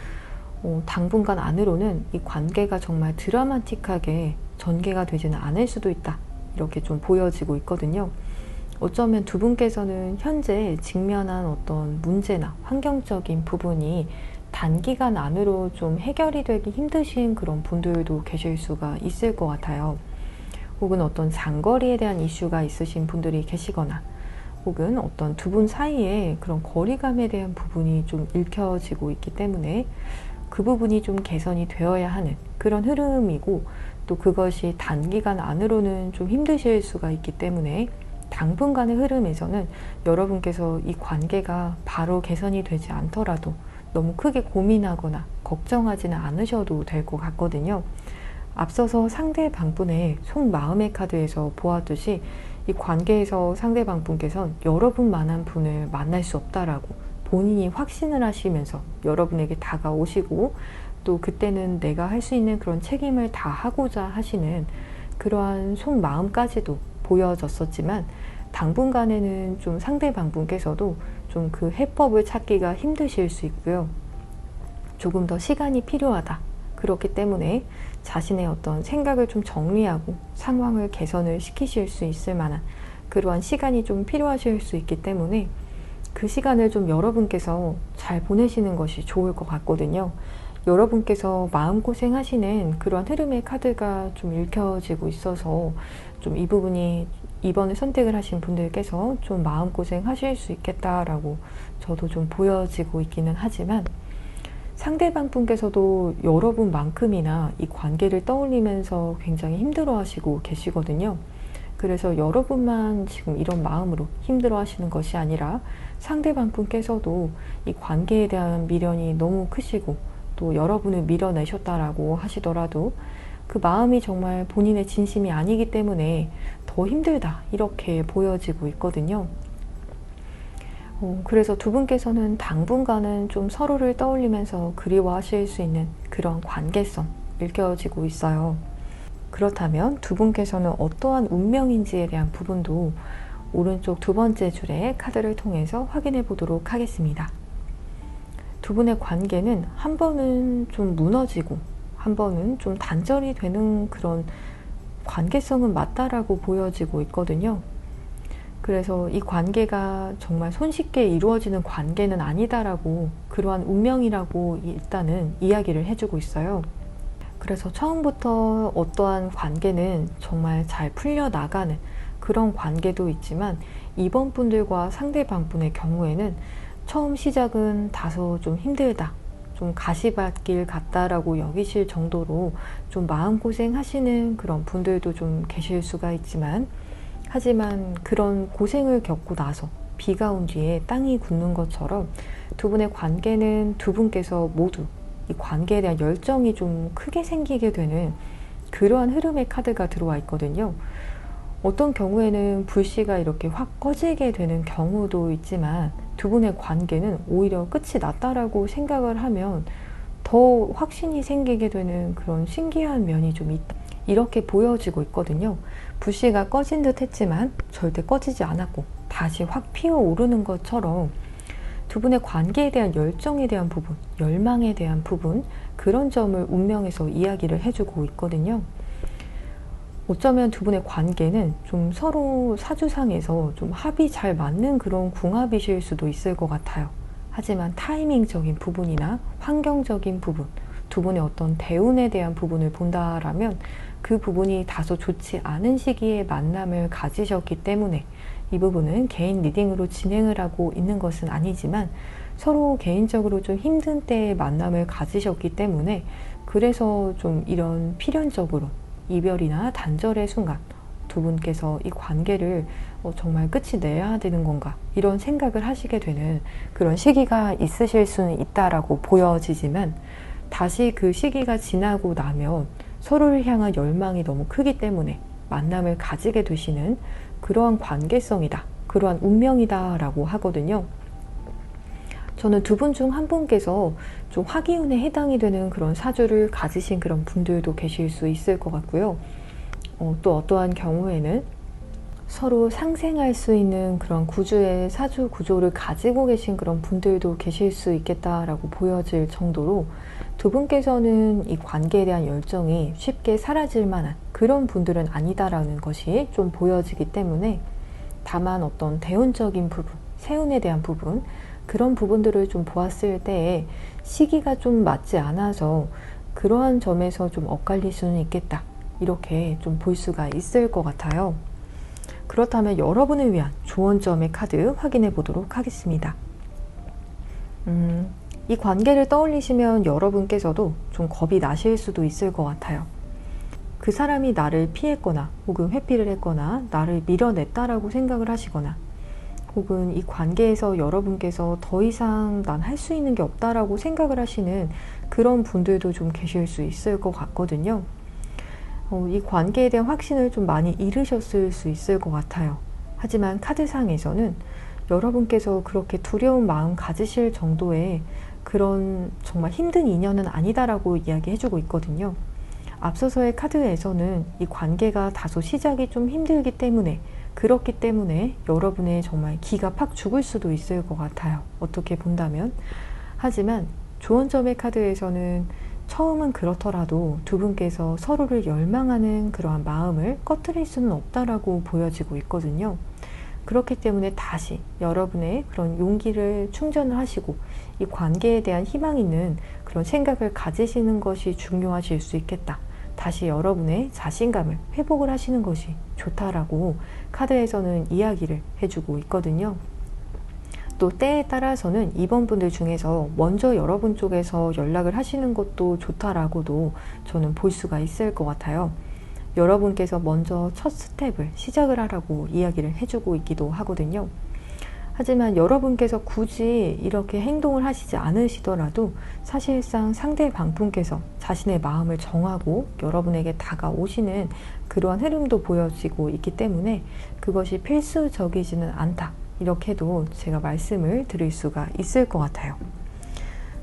당분간 안으로는 이 관계가 정말 드라마틱하게 전개가 되지는 않을 수도 있다, 이렇게 좀 보여지고 있거든요. 어쩌면 두 분께서는 현재 직면한 어떤 문제나 환경적인 부분이 단기간 안으로 좀 해결이 되기 힘드신 그런 분들도 계실 수가 있을 것 같아요. 혹은 어떤 장거리에 대한 이슈가 있으신 분들이 계시거나, 혹은 어떤 두 분 사이에 그런 거리감에 대한 부분이 좀 읽혀지고 있기 때문에 그 부분이 좀 개선이 되어야 하는 그런 흐름이고, 또 그것이 단기간 안으로는 좀 힘드실 수가 있기 때문에 당분간의 흐름에서는 여러분께서 이 관계가 바로 개선이 되지 않더라도 너무 크게 고민하거나 걱정하지는 않으셔도 될 것 같거든요. 앞서서 상대방분의 속마음의 카드에서 보았듯이 이 관계에서 상대방분께서는 여러분만한 분을 만날 수 없다라고 본인이 확신을 하시면서 여러분에게 다가오시고, 또 그때는 내가 할 수 있는 그런 책임을 다 하고자 하시는 그러한 속마음까지도 보여졌었지만, 당분간에는 좀 상대방 분께서도 좀 그 해법을 찾기가 힘드실 수 있고요. 조금 더 시간이 필요하다. 그렇기 때문에 자신의 어떤 생각을 좀 정리하고 상황을 개선을 시키실 수 있을 만한 그러한 시간이 좀 필요하실 수 있기 때문에 그 시간을 좀 여러분께서 잘 보내시는 것이 좋을 것 같거든요. 여러분께서 마음고생 하시는 그런 흐름의 카드가 좀 읽혀지고 있어서 좀 이 부분이 이번에 선택을 하신 분들께서 좀 마음고생 하실 수 있겠다라고 저도 좀 보여지고 있기는 하지만, 상대방 분께서도 여러분만큼이나 이 관계를 떠올리면서 굉장히 힘들어 하시고 계시거든요. 그래서 여러분만 지금 이런 마음으로 힘들어 하시는 것이 아니라 상대방 분께서도 이 관계에 대한 미련이 너무 크시고 또 여러분을 밀어내셨다라고 하시더라도 그 마음이 정말 본인의 진심이 아니기 때문에 더 힘들다, 이렇게 보여지고 있거든요. 그래서 두 분께서는 당분간은 좀 서로를 떠올리면서 그리워하실 수 있는 그런 관계성 읽혀지고 있어요. 그렇다면 두 분께서는 어떠한 운명인지에 대한 부분도 오른쪽 두 번째 줄의 카드를 통해서 확인해 보도록 하겠습니다. 두 분의 관계는 한 번은 좀 무너지고 한 번은 좀 단절이 되는 그런 관계성은 맞다라고 보여지고 있거든요. 그래서 이 관계가 정말 손쉽게 이루어지는 관계는 아니다라고, 그러한 운명이라고 일단은 이야기를 해주고 있어요. 그래서 처음부터 어떠한 관계는 정말 잘 풀려나가는 그런 관계도 있지만, 이번 분들과 상대방 분의 경우에는 처음 시작은 다소 좀 힘들다, 좀 가시밭길 같다라고 여기실 정도로 좀 마음고생 하시는 그런 분들도 좀 계실 수가 있지만, 하지만 그런 고생을 겪고 나서 비가 온 뒤에 땅이 굳는 것처럼 두 분의 관계는 두 분께서 모두 이 관계에 대한 열정이 좀 크게 생기게 되는 그러한 흐름의 카드가 들어와 있거든요. 어떤 경우에는 불씨가 이렇게 확 꺼지게 되는 경우도 있지만, 두 분의 관계는 오히려 끝이 났다라고 생각을 하면 더 확신이 생기게 되는 그런 신기한 면이 좀 있다, 이렇게 보여지고 있거든요. 불씨가 꺼진 듯 했지만 절대 꺼지지 않았고 다시 확 피어오르는 것처럼 두 분의 관계에 대한 열정에 대한 부분, 열망에 대한 부분, 그런 점을 운명에서 이야기를 해주고 있거든요. 어쩌면 두 분의 관계는 좀 서로 사주상에서 좀 합이 잘 맞는 그런 궁합이실 수도 있을 것 같아요. 하지만 타이밍적인 부분이나 환경적인 부분, 두 분의 어떤 대운에 대한 부분을 본다라면 그 부분이 다소 좋지 않은 시기에 만남을 가지셨기 때문에, 이 부분은 개인 리딩으로 진행을 하고 있는 것은 아니지만 서로 개인적으로 좀 힘든 때에 만남을 가지셨기 때문에, 그래서 좀 이런 필연적으로 이별이나 단절의 순간 두 분께서 이 관계를 정말 끝이 내야 되는 건가, 이런 생각을 하시게 되는 그런 시기가 있으실 수는 있다라고 보여지지만, 다시 그 시기가 지나고 나면 서로를 향한 열망이 너무 크기 때문에 만남을 가지게 되시는 그러한 관계성이다, 그러한 운명이다 라고 하거든요. 저는 두 분 중 한 분께서 좀 화기운에 해당이 되는 그런 사주를 가지신 그런 분들도 계실 수 있을 것 같고요. 또 어떠한 경우에는 서로 상생할 수 있는 그런 구주의 사주 구조를 가지고 계신 그런 분들도 계실 수 있겠다라고 보여질 정도로, 두 분께서는 이 관계에 대한 열정이 쉽게 사라질 만한 그런 분들은 아니다라는 것이 좀 보여지기 때문에, 다만 어떤 대운적인 부분, 세운에 대한 부분, 그런 부분들을 좀 보았을 때에 시기가 좀 맞지 않아서 그러한 점에서 좀 엇갈릴 수는 있겠다, 이렇게 좀 볼 수가 있을 것 같아요. 그렇다면 여러분을 위한 조언점의 카드 확인해 보도록 하겠습니다. 이 관계를 떠올리시면 여러분께서도 좀 겁이 나실 수도 있을 것 같아요. 그 사람이 나를 피했거나 혹은 회피를 했거나 나를 밀어냈다라고 생각을 하시거나, 혹은 이 관계에서 여러분께서 더 이상 난 할 수 있는 게 없다라고 생각을 하시는 그런 분들도 좀 계실 수 있을 것 같거든요. 이 관계에 대한 확신을 좀 많이 잃으셨을 수 있을 것 같아요. 하지만 카드상에서는 여러분께서 그렇게 두려운 마음 가지실 정도의 그런 정말 힘든 인연은 아니다라고 이야기해주고 있거든요. 앞서서의 카드에서는 이 관계가 다소 시작이 좀 힘들기 때문에, 그렇기 때문에 여러분의 정말 기가 팍 죽을 수도 있을 것 같아요, 어떻게 본다면. 하지만 조언점의 카드에서는 처음은 그렇더라도 두 분께서 서로를 열망하는 그러한 마음을 꺼트릴 수는 없다라고 보여지고 있거든요. 그렇기 때문에 다시 여러분의 그런 용기를 충전을 하시고 이 관계에 대한 희망 있는 그런 생각을 가지시는 것이 중요하실 수 있겠다. 다시 여러분의 자신감을 회복을 하시는 것이 좋다라고 카드에서는 이야기를 해주고 있거든요. 또 때에 따라서는 2번 분들 중에서 먼저 여러분 쪽에서 연락을 하시는 것도 좋다라고도 저는 볼 수가 있을 것 같아요. 여러분께서 먼저 첫 스텝을 시작을 하라고 이야기를 해주고 있기도 하거든요. 하지만 여러분께서 굳이 이렇게 행동을 하시지 않으시더라도 사실상 상대방 분께서 자신의 마음을 정하고 여러분에게 다가오시는 그러한 흐름도 보여지고 있기 때문에 그것이 필수적이지는 않다. 이렇게도 제가 말씀을 드릴 수가 있을 것 같아요.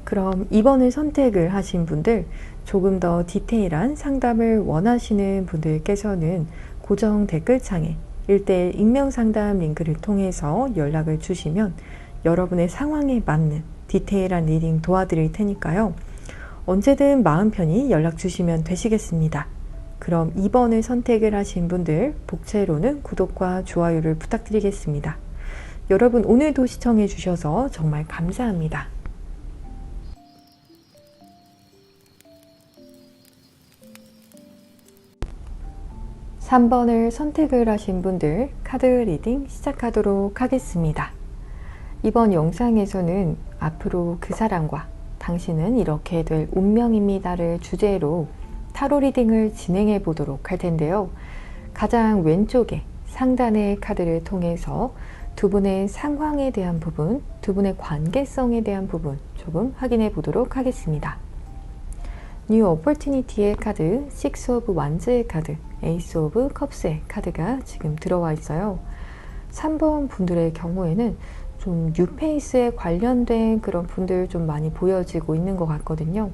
그럼 2번을 선택을 하신 분들, 조금 더 디테일한 상담을 원하시는 분들께서는 고정 댓글창에 1:1 익명 상담 링크를 통해서 연락을 주시면 여러분의 상황에 맞는 디테일한 리딩 도와드릴 테니까요. 언제든 마음 편히 연락 주시면 되시겠습니다. 그럼 2번을 선택을 하신 분들, 복채로는 구독과 좋아요를 부탁드리겠습니다. 여러분 오늘도 시청해 주셔서 정말 감사합니다. 3번을 선택을 하신 분들 카드 리딩 시작하도록 하겠습니다. 이번 영상에서는 앞으로 그 사람과 당신은 이렇게 될 운명입니다를 주제로 타로 리딩을 진행해 보도록 할 텐데요. 가장 왼쪽에 상단의 카드를 통해서 두 분의 상황에 대한 부분, 두 분의 관계성에 대한 부분 조금 확인해 보도록 하겠습니다. 뉴 오퍼튜니티의 카드, 식스 오브 완즈의 카드, 에이스 오브 컵스의 카드가 지금 들어와 있어요. 3번 분들의 경우에는 좀 뉴페이스에 관련된 그런 분들 좀 많이 보여지고 있는 것 같거든요.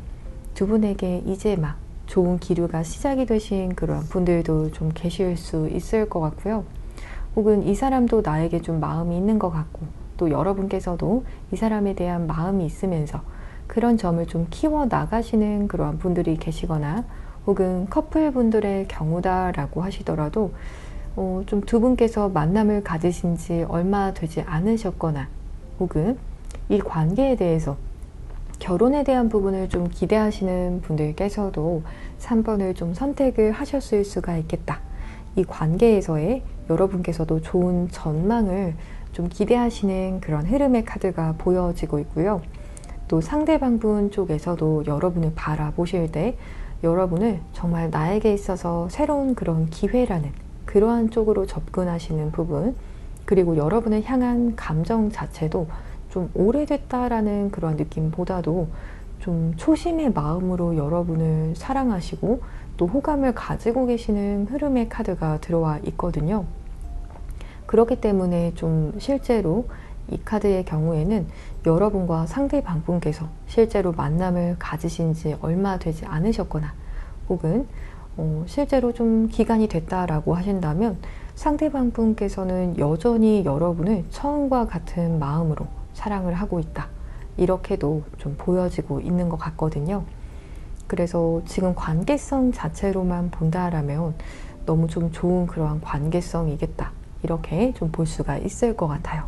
두 분에게 이제 막 좋은 기류가 시작이 되신 그런 분들도 좀 계실 수 있을 것 같고요. 혹은 이 사람도 나에게 좀 마음이 있는 것 같고 또 여러분께서도 이 사람에 대한 마음이 있으면서 그런 점을 좀 키워 나가시는 그러한 분들이 계시거나 혹은 커플분들의 경우다라고 하시더라도 좀 두 분께서 만남을 가지신 지 얼마 되지 않으셨거나 혹은 이 관계에 대해서 결혼에 대한 부분을 좀 기대하시는 분들께서도 3번을 좀 선택을 하셨을 수가 있겠다. 이 관계에서의 여러분께서도 좋은 전망을 좀 기대하시는 그런 흐름의 카드가 보여지고 있고요. 또 상대방 분 쪽에서도 여러분을 바라보실 때 여러분을 정말 나에게 있어서 새로운 그런 기회라는 그러한 쪽으로 접근하시는 부분, 그리고 여러분을 향한 감정 자체도 좀 오래됐다라는 그런 느낌보다도 좀 초심의 마음으로 여러분을 사랑하시고 또 호감을 가지고 계시는 흐름의 카드가 들어와 있거든요. 그렇기 때문에 좀 실제로 이 카드의 경우에는 여러분과 상대방 분께서 실제로 만남을 가지신 지 얼마 되지 않으셨거나 혹은 실제로 좀 기간이 됐다라고 하신다면 상대방 분께서는 여전히 여러분을 처음과 같은 마음으로 사랑을 하고 있다. 이렇게도 좀 보여지고 있는 것 같거든요. 그래서 지금 관계성 자체로만 본다라면 너무 좀 좋은 그러한 관계성이겠다. 이렇게 좀 볼 수가 있을 것 같아요.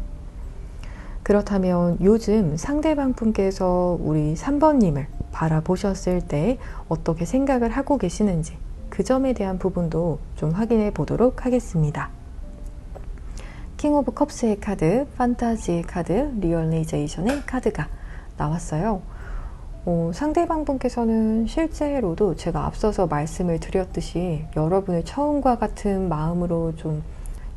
그렇다면 요즘 상대방 분께서 우리 3번님을 바라보셨을 때 어떻게 생각을 하고 계시는지 그 점에 대한 부분도 좀 확인해 보도록 하겠습니다. 킹 오브 컵스의 카드, 판타지의 카드, 리얼리제이션의 카드가 나왔어요. 상대방 분께서는 실제로도 제가 앞서서 말씀을 드렸듯이 여러분을 처음과 같은 마음으로 좀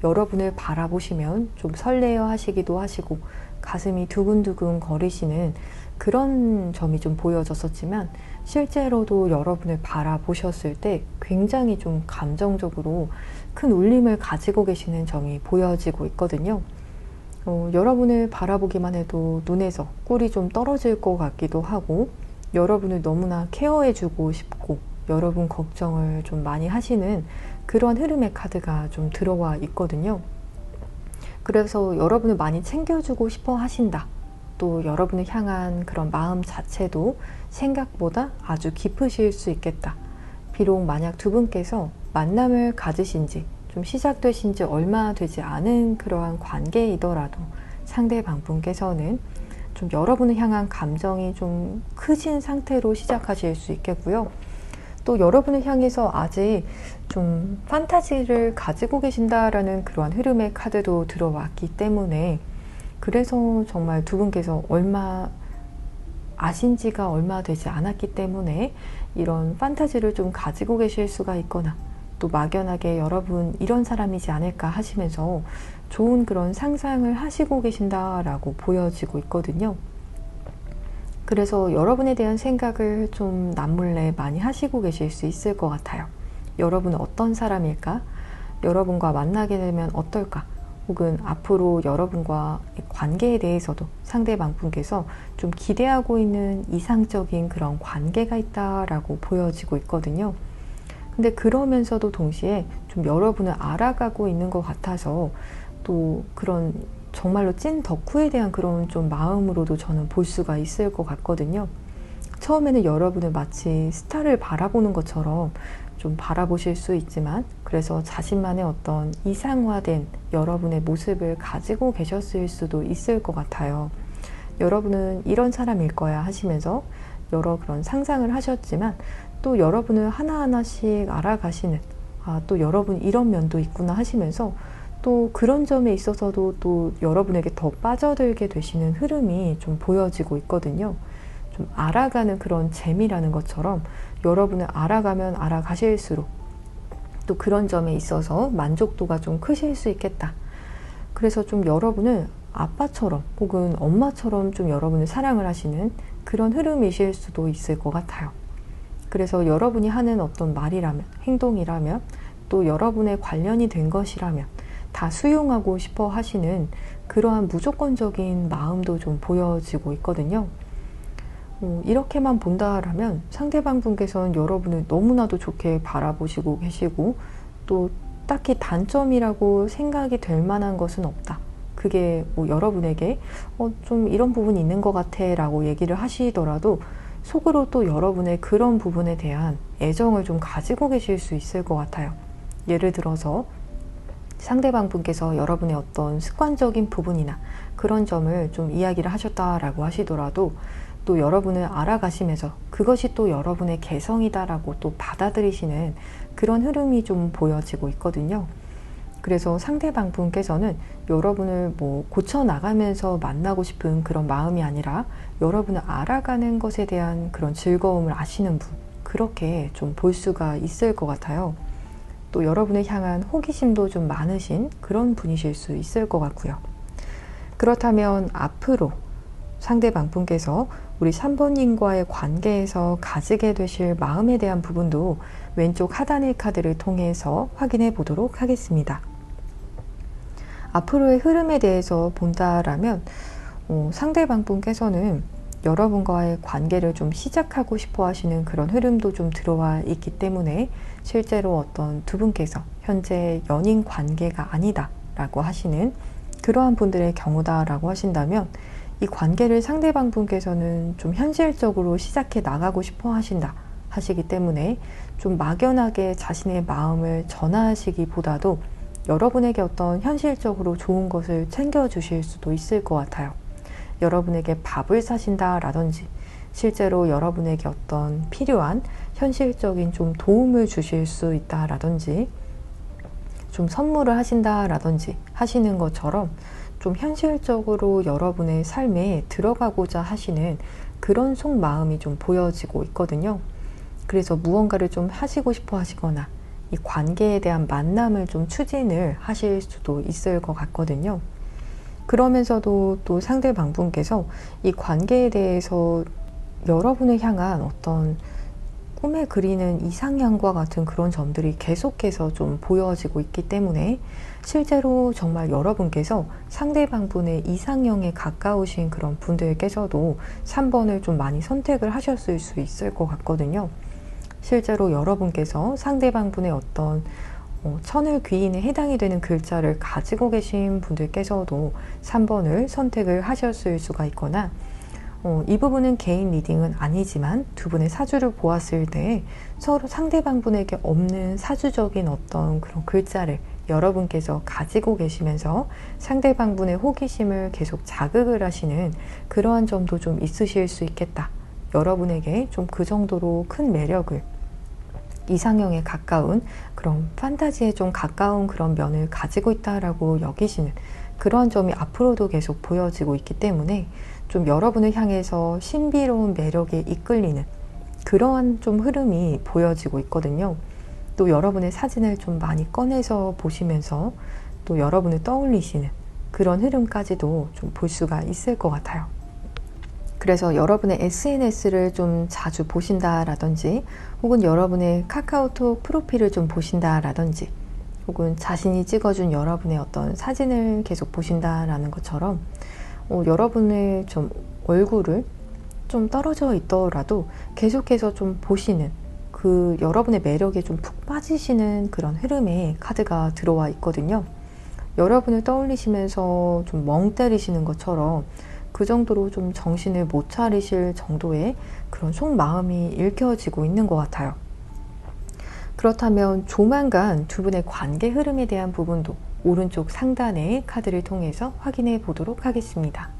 여러분을 바라보시면 좀 설레어 하시기도 하시고 가슴이 두근두근 거리시는 그런 점이 좀 보여졌었지만 실제로도 여러분을 바라보셨을 때 굉장히 좀 감정적으로 큰 울림을 가지고 계시는 점이 보여지고 있거든요. 여러분을 바라보기만 해도 눈에서 꿀이 좀 떨어질 것 같기도 하고 여러분을 너무나 케어해주고 싶고 여러분 걱정을 좀 많이 하시는 그런 흐름의 카드가 좀 들어와 있거든요. 그래서 여러분을 많이 챙겨주고 싶어 하신다. 또 여러분을 향한 그런 마음 자체도 생각보다 아주 깊으실 수 있겠다. 비록 만약 두 분께서 만남을 가지신 지 좀 시작되신 지 얼마 되지 않은 그러한 관계이더라도 상대방 분께서는 좀 여러분을 향한 감정이 좀 크신 상태로 시작하실 수 있겠고요. 또 여러분을 향해서 아직 좀 판타지를 가지고 계신다라는 그러한 흐름의 카드도 들어왔기 때문에, 그래서 정말 두 분께서 아신 지가 얼마 되지 않았기 때문에 이런 판타지를 좀 가지고 계실 수가 있거나, 또 막연하게 여러분 이런 사람이지 않을까 하시면서 좋은 그런 상상을 하시고 계신다라고 보여지고 있거든요. 그래서 여러분에 대한 생각을 좀 남몰래 많이 하시고 계실 수 있을 것 같아요. 여러분은 어떤 사람일까? 여러분과 만나게 되면 어떨까? 혹은 앞으로 여러분과 관계에 대해서도 상대방 분께서 좀 기대하고 있는 이상적인 그런 관계가 있다라고 보여지고 있거든요. 근데 그러면서도 동시에 좀 여러분을 알아가고 있는 것 같아서, 또 그런 정말로 찐 덕후에 대한 그런 좀 마음으로도 저는 볼 수가 있을 것 같거든요. 처음에는 여러분을 마치 스타를 바라보는 것처럼 좀 바라보실 수 있지만, 그래서 자신만의 어떤 이상화된 여러분의 모습을 가지고 계셨을 수도 있을 것 같아요. 여러분은 이런 사람일 거야 하시면서 여러 그런 상상을 하셨지만, 또 여러분을 하나하나씩 알아가시는, 또 여러분 이런 면도 있구나 하시면서 또 그런 점에 있어서도 또 여러분에게 더 빠져들게 되시는 흐름이 좀 보여지고 있거든요. 좀 알아가는 그런 재미라는 것처럼 여러분을 알아가면 알아가실수록 또 그런 점에 있어서 만족도가 좀 크실 수 있겠다. 그래서 좀 여러분을 아빠처럼 혹은 엄마처럼 좀 여러분을 사랑을 하시는 그런 흐름이실 수도 있을 것 같아요. 그래서 여러분이 하는 어떤 말이라면, 행동이라면, 또 여러분의 관련이 된 것이라면 다 수용하고 싶어 하시는 그러한 무조건적인 마음도 좀 보여지고 있거든요. 이렇게만 본다라면 상대방 분께서는 여러분을 너무나도 좋게 바라보시고 계시고, 또 딱히 단점이라고 생각이 될 만한 것은 없다. 그게 뭐 여러분에게 좀 이런 부분이 있는 것 같아 라고 얘기를 하시더라도 속으로 또 여러분의 그런 부분에 대한 애정을 좀 가지고 계실 수 있을 것 같아요. 예를 들어서 상대방 분께서 여러분의 어떤 습관적인 부분이나 그런 점을 좀 이야기를 하셨다라고 하시더라도, 또 여러분을 알아가시면서 그것이 또 여러분의 개성이다라고 또 받아들이시는 그런 흐름이 좀 보여지고 있거든요. 그래서 상대방 분께서는 여러분을 뭐 고쳐나가면서 만나고 싶은 그런 마음이 아니라 여러분을 알아가는 것에 대한 그런 즐거움을 아시는 분, 그렇게 좀 볼 수가 있을 것 같아요. 또 여러분을 향한 호기심도 좀 많으신 그런 분이실 수 있을 것 같고요. 그렇다면 앞으로 상대방 분께서 우리 3번님과의 관계에서 가지게 되실 마음에 대한 부분도 왼쪽 하단의 카드를 통해서 확인해 보도록 하겠습니다. 앞으로의 흐름에 대해서 본다라면 상대방 분께서는 여러분과의 관계를 좀 시작하고 싶어 하시는 그런 흐름도 좀 들어와 있기 때문에, 실제로 어떤 두 분께서 현재 연인 관계가 아니다 라고 하시는 그러한 분들의 경우다라고 하신다면, 이 관계를 상대방 분께서는 좀 현실적으로 시작해 나가고 싶어 하시기 때문에 좀 막연하게 자신의 마음을 전하시기보다도 여러분에게 어떤 현실적으로 좋은 것을 챙겨주실 수도 있을 것 같아요. 여러분에게 밥을 사신다 라든지, 실제로 여러분에게 어떤 필요한 현실적인 좀 도움을 주실 수 있다 라든지, 좀 선물을 하신다 라든지 하시는 것처럼 좀 현실적으로 여러분의 삶에 들어가고자 하시는 그런 속마음이 좀 보여지고 있거든요. 그래서 무언가를 좀 하시고 싶어 하시거나 이 관계에 대한 만남을 좀 추진을 하실 수도 있을 것 같거든요. 그러면서도 또 상대방 분께서 이 관계에 대해서 여러분을 향한 어떤 꿈에 그리는 이상향과 같은 그런 점들이 계속해서 좀 보여지고 있기 때문에, 실제로 정말 여러분께서 상대방 분의 이상형에 가까우신 그런 분들께서도 3번을 좀 많이 선택을 하셨을 수 있을 것 같거든요. 실제로 여러분께서 상대방 분의 어떤 천을 귀인에 해당이 되는 글자를 가지고 계신 분들께서도 3번을 선택을 하셨을 수가 있거나, 이 부분은 개인 리딩은 아니지만 두 분의 사주를 보았을 때 서로 상대방 분에게 없는 사주적인 어떤 그런 글자를 여러분께서 가지고 계시면서 상대방분의 호기심을 계속 자극을 하시는 그러한 점도 좀 있으실 수 있겠다. 여러분에게 좀 그 정도로 큰 매력을, 이상형에 가까운 그런 판타지에 좀 가까운 그런 면을 가지고 있다라고 여기시는 그런 점이 앞으로도 계속 보여지고 있기 때문에 좀 여러분을 향해서 신비로운 매력에 이끌리는 그러한 좀 흐름이 보여지고 있거든요. 또 여러분의 사진을 좀 많이 꺼내서 보시면서 또 여러분을 떠올리시는 그런 흐름까지도 좀 볼 수가 있을 것 같아요. 그래서 여러분의 SNS를 좀 자주 보신다라든지 혹은 여러분의 카카오톡 프로필을 좀 보신다라든지 혹은 자신이 찍어준 여러분의 어떤 사진을 계속 보신다라는 것처럼 여러분의 좀 얼굴을 좀 떨어져 있더라도 계속해서 좀 보시는 그 여러분의 매력에 좀 푹 빠지시는 그런 흐름의 카드가 들어와 있거든요. 여러분을 떠올리시면서 좀 멍 때리시는 것처럼 그 정도로 좀 정신을 못 차리실 정도의 그런 속마음이 읽혀지고 있는 것 같아요. 그렇다면 조만간 두 분의 관계 흐름에 대한 부분도 오른쪽 상단의 카드를 통해서 확인해 보도록 하겠습니다.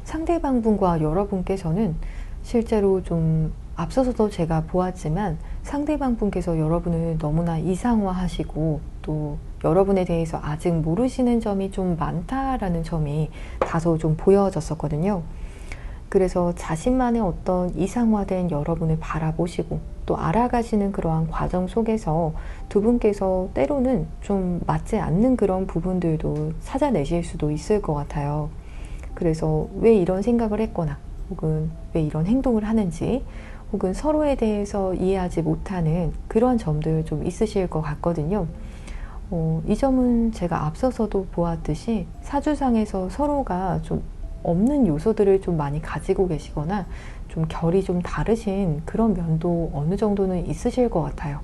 상대방분과 여러분께서는 실제로 좀 앞서서도 제가 보았지만 상대방분께서 여러분을 너무나 이상화하시고 또 여러분에 대해서 아직 모르시는 점이 좀 많다라는 점이 다소 좀 보여졌었거든요. 그래서 자신만의 어떤 이상화된 여러분을 바라보시고 또 알아가시는 그러한 과정 속에서 두 분께서 때로는 좀 맞지 않는 그런 부분들도 찾아내실 수도 있을 것 같아요. 그래서 왜 이런 생각을 했거나 혹은 왜 이런 행동을 하는지 혹은 서로에 대해서 이해하지 못하는 그런 점들 좀 있으실 것 같거든요. 이 점은 제가 앞서서도 보았듯이 사주상에서 서로가 좀 없는 요소들을 좀 많이 가지고 계시거나 좀 결이 좀 다르신 그런 면도 어느 정도는 있으실 것 같아요.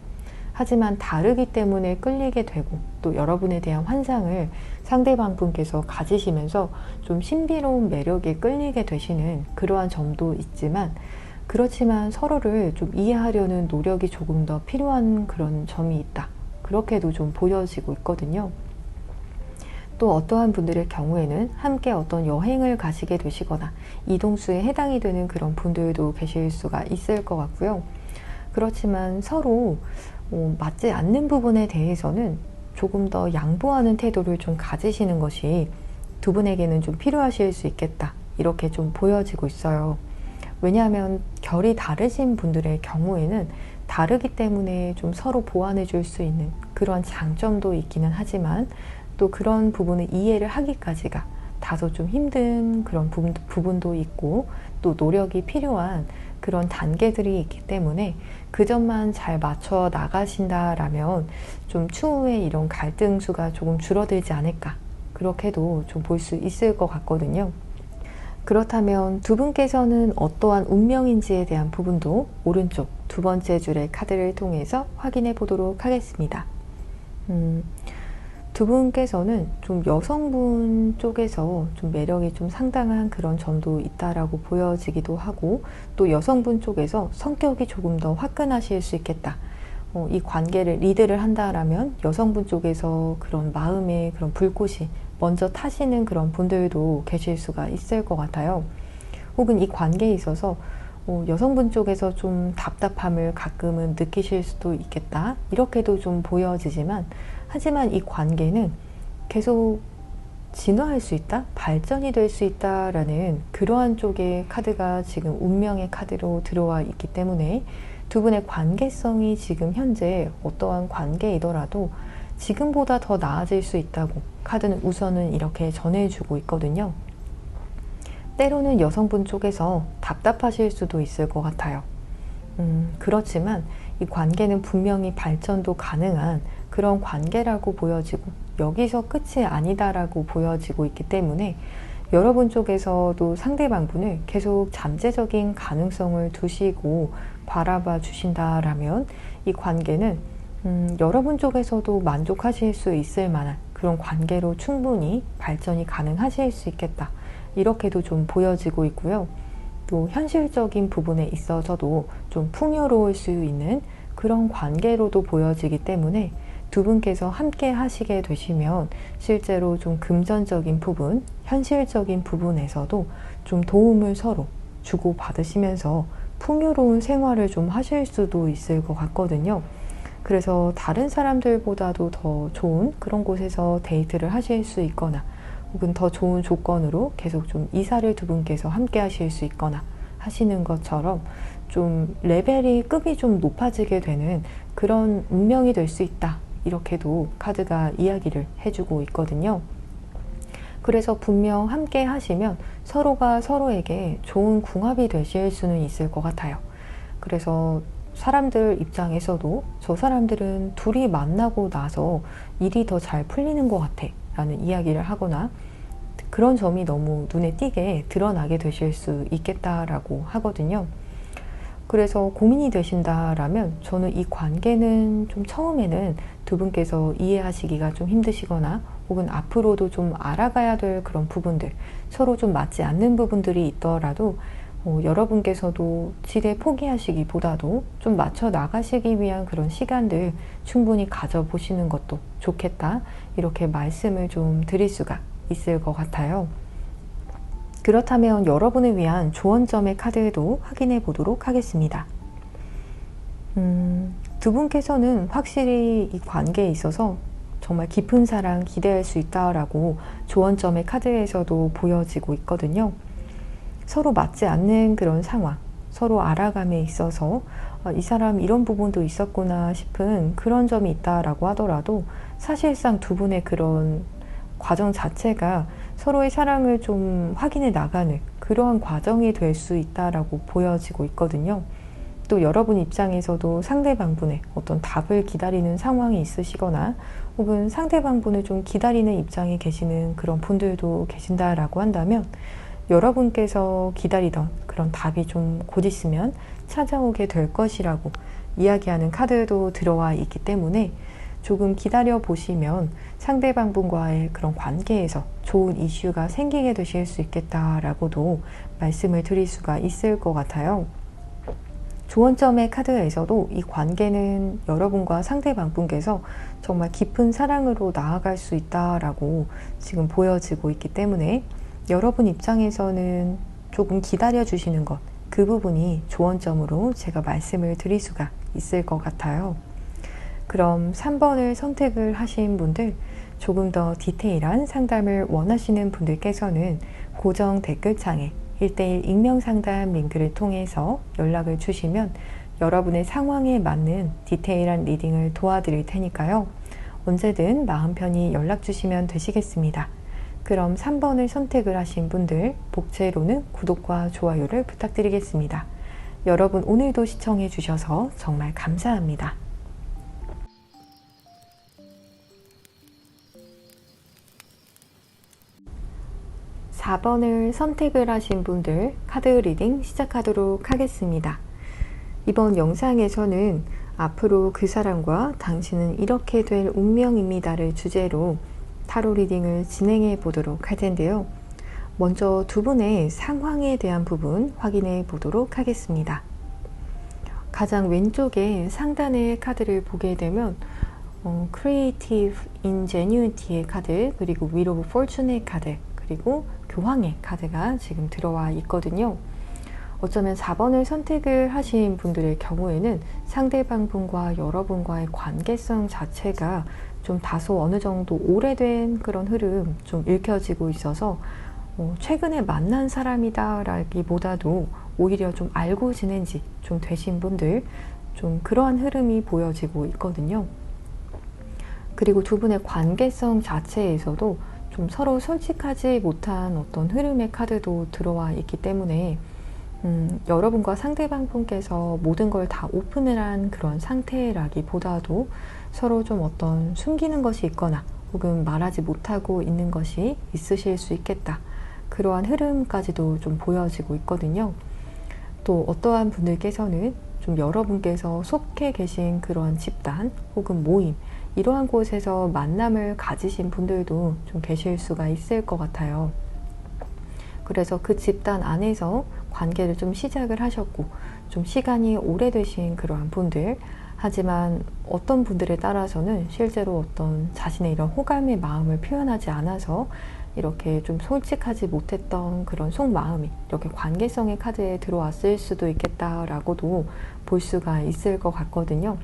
하지만 다르기 때문에 끌리게 되고 또 여러분에 대한 환상을 상대방 분께서 가지시면서 좀 신비로운 매력에 끌리게 되시는 그러한 점도 있지만 그렇지만 서로를 좀 이해하려는 노력이 조금 더 필요한 그런 점이 있다. 그렇게도 좀 보여지고 있거든요. 또 어떠한 분들의 경우에는 함께 어떤 여행을 가시게 되시거나 이동수에 해당이 되는 그런 분들도 계실 수가 있을 것 같고요. 그렇지만 서로 맞지 않는 부분에 대해서는 조금 더 양보하는 태도를 좀 가지시는 것이 두 분에게는 좀 필요하실 수 있겠다. 이렇게 좀 보여지고 있어요. 왜냐하면 결이 다르신 분들의 경우에는 다르기 때문에 좀 서로 보완해 줄 수 있는 그런 장점도 있기는 하지만 또 그런 부분을 이해를 하기까지가 다소 좀 힘든 그런 부분도 있고 또 노력이 필요한 그런 단계들이 있기 때문에 그 점만 잘 맞춰 나가신다라면 좀 추후에 이런 갈등수가 조금 줄어들지 않을까 그렇게도 좀 볼 수 있을 것 같거든요. 그렇다면 두 분께서는 어떠한 운명인지에 대한 부분도 오른쪽 두 번째 줄의 카드를 통해서 확인해 보도록 하겠습니다. 두 분께서는 좀 여성분 쪽에서 좀 매력이 좀 상당한 그런 점도 있다라고 보여지기도 하고 또 여성분 쪽에서 성격이 조금 더 화끈하실 수 있겠다. 이 관계를 리드를 한다라면 여성분 쪽에서 그런 마음의 그런 불꽃이 먼저 타시는 그런 분들도 계실 수가 있을 것 같아요. 혹은 이 관계에 있어서 여성분 쪽에서 좀 답답함을 가끔은 느끼실 수도 있겠다. 이렇게도 좀 보여지지만 하지만 이 관계는 계속 진화할 수 있다? 발전이 될 수 있다라는 그러한 쪽의 카드가 지금 운명의 카드로 들어와 있기 때문에 두 분의 관계성이 지금 현재 어떠한 관계이더라도 지금보다 더 나아질 수 있다고 카드는 우선은 이렇게 전해주고 있거든요. 때로는 여성분 쪽에서 답답하실 수도 있을 것 같아요. 그렇지만 이 관계는 분명히 발전도 가능한 그런 관계라고 보여지고 여기서 끝이 아니다라고 보여지고 있기 때문에 여러분 쪽에서도 상대방분을 계속 잠재적인 가능성을 두시고 바라봐 주신다라면 이 관계는 여러분 쪽에서도 만족하실 수 있을 만한 그런 관계로 충분히 발전이 가능하실 수 있겠다. 이렇게도 좀 보여지고 있고요. 또 현실적인 부분에 있어서도 좀 풍요로울 수 있는 그런 관계로도 보여지기 때문에 두 분께서 함께 하시게 되시면 실제로 좀 금전적인 부분, 현실적인 부분에서도 좀 도움을 서로 주고받으시면서 풍요로운 생활을 좀 하실 수도 있을 것 같거든요. 그래서 다른 사람들보다도 더 좋은 그런 곳에서 데이트를 하실 수 있거나 혹은 더 좋은 조건으로 계속 좀 이사를 두 분께서 함께 하실 수 있거나 하시는 것처럼 좀 레벨이 급이 좀 높아지게 되는 그런 운명이 될 수 있다. 이렇게도 카드가 이야기를 해주고 있거든요. 그래서 분명 함께 하시면 서로가 서로에게 좋은 궁합이 되실 수는 있을 것 같아요. 그래서 사람들 입장에서도 저 사람들은 둘이 만나고 나서 일이 더 잘 풀리는 것 같아 라는 이야기를 하거나 그런 점이 너무 눈에 띄게 드러나게 되실 수 있겠다라고 하거든요. 그래서 고민이 되신다라면 저는 이 관계는 좀 처음에는 두 분께서 이해하시기가 좀 힘드시거나 혹은 앞으로도 좀 알아가야 될 그런 부분들, 서로 좀 맞지 않는 부분들이 있더라도 여러분께서도 지레 포기하시기보다도 좀 맞춰 나가시기 위한 그런 시간들 충분히 가져보시는 것도 좋겠다. 이렇게 말씀을 좀 드릴 수가 있을 것 같아요. 그렇다면 여러분을 위한 조언점의 카드도 확인해 보도록 하겠습니다. 두 분께서는 확실히 이 관계에 있어서 정말 깊은 사랑 기대할 수 있다라고 조언점의 카드에서도 보여지고 있거든요. 서로 맞지 않는 그런 상황, 서로 알아감에 있어서 이 사람 이런 부분도 있었구나 싶은 그런 점이 있다라고 하더라도 사실상 두 분의 그런 과정 자체가 서로의 사랑을 좀 확인해 나가는 그러한 과정이 될 수 있다라고 보여지고 있거든요. 또 여러분 입장에서도 상대방분의 어떤 답을 기다리는 상황이 있으시거나 혹은 상대방분을 좀 기다리는 입장에 계시는 그런 분들도 계신다라고 한다면 여러분께서 기다리던 그런 답이 좀 곧 있으면 찾아오게 될 것이라고 이야기하는 카드도 들어와 있기 때문에 조금 기다려 보시면 상대방분과의 그런 관계에서 좋은 이슈가 생기게 되실 수 있겠다라고도 말씀을 드릴 수가 있을 것 같아요. 조언점의 카드에서도 이 관계는 여러분과 상대방분께서 정말 깊은 사랑으로 나아갈 수 있다라고 지금 보여지고 있기 때문에 여러분 입장에서는 조금 기다려 주시는 것, 그 부분이 조언점으로 제가 말씀을 드릴 수가 있을 것 같아요. 그럼 3번을 선택을 하신 분들, 조금 더 디테일한 상담을 원하시는 분들께서는 고정 댓글창에 1:1 익명 상담 링크를 통해서 연락을 주시면 여러분의 상황에 맞는 디테일한 리딩을 도와드릴 테니까요. 언제든 마음 편히 연락 주시면 되시겠습니다. 그럼 3번을 선택을 하신 분들, 복채로는 구독과 좋아요를 부탁드리겠습니다. 여러분 오늘도 시청해 주셔서 정말 감사합니다. 4번을 선택을 하신 분들 카드 리딩 시작하도록 하겠습니다. 이번 영상에서는 앞으로 그 사람과 당신은 이렇게 될 운명입니다를 주제로 타로 리딩을 진행해 보도록 할 텐데요. 먼저 두 분의 상황에 대한 부분 확인해 보도록 하겠습니다. 가장 왼쪽에 상단의 카드를 보게 되면 Creative Ingenuity의 카드, 그리고 Wheel of Fortune의 카드, 그리고 교황의 카드가 지금 들어와 있거든요. 어쩌면 4번을 선택을 하신 분들의 경우에는 상대방 분과 여러분과의 관계성 자체가 좀 다소 어느 정도 오래된 그런 흐름 좀 읽혀지고 있어서 최근에 만난 사람이다 라기보다도 오히려 좀 알고 지낸 지 좀 되신 분들, 좀 그러한 흐름이 보여지고 있거든요. 그리고 두 분의 관계성 자체에서도 좀 서로 솔직하지 못한 어떤 흐름의 카드도 들어와 있기 때문에 여러분과 상대방 분께서 모든 걸 다 오픈을 한 그런 상태라기보다도 서로 좀 어떤 숨기는 것이 있거나 혹은 말하지 못하고 있는 것이 있으실 수 있겠다. 그러한 흐름까지도 좀 보여지고 있거든요. 또 어떠한 분들께서는 좀 여러분께서 속해 계신 그런 집단 혹은 모임, 이러한 곳에서 만남을 가지신 분들도 좀 계실 수가 있을 것 같아요. 그래서 그 집단 안에서 관계를 좀 시작을 하셨고 좀 시간이 오래되신 그러한 분들, 하지만 어떤 분들에 따라서는 실제로 어떤 자신의 이런 호감의 마음을 표현하지 않아서 이렇게 좀 솔직하지 못했던 그런 속마음이 이렇게 관계성의 카드에 들어왔을 수도 있겠다라고도 볼 수가 있을 것 같거든요.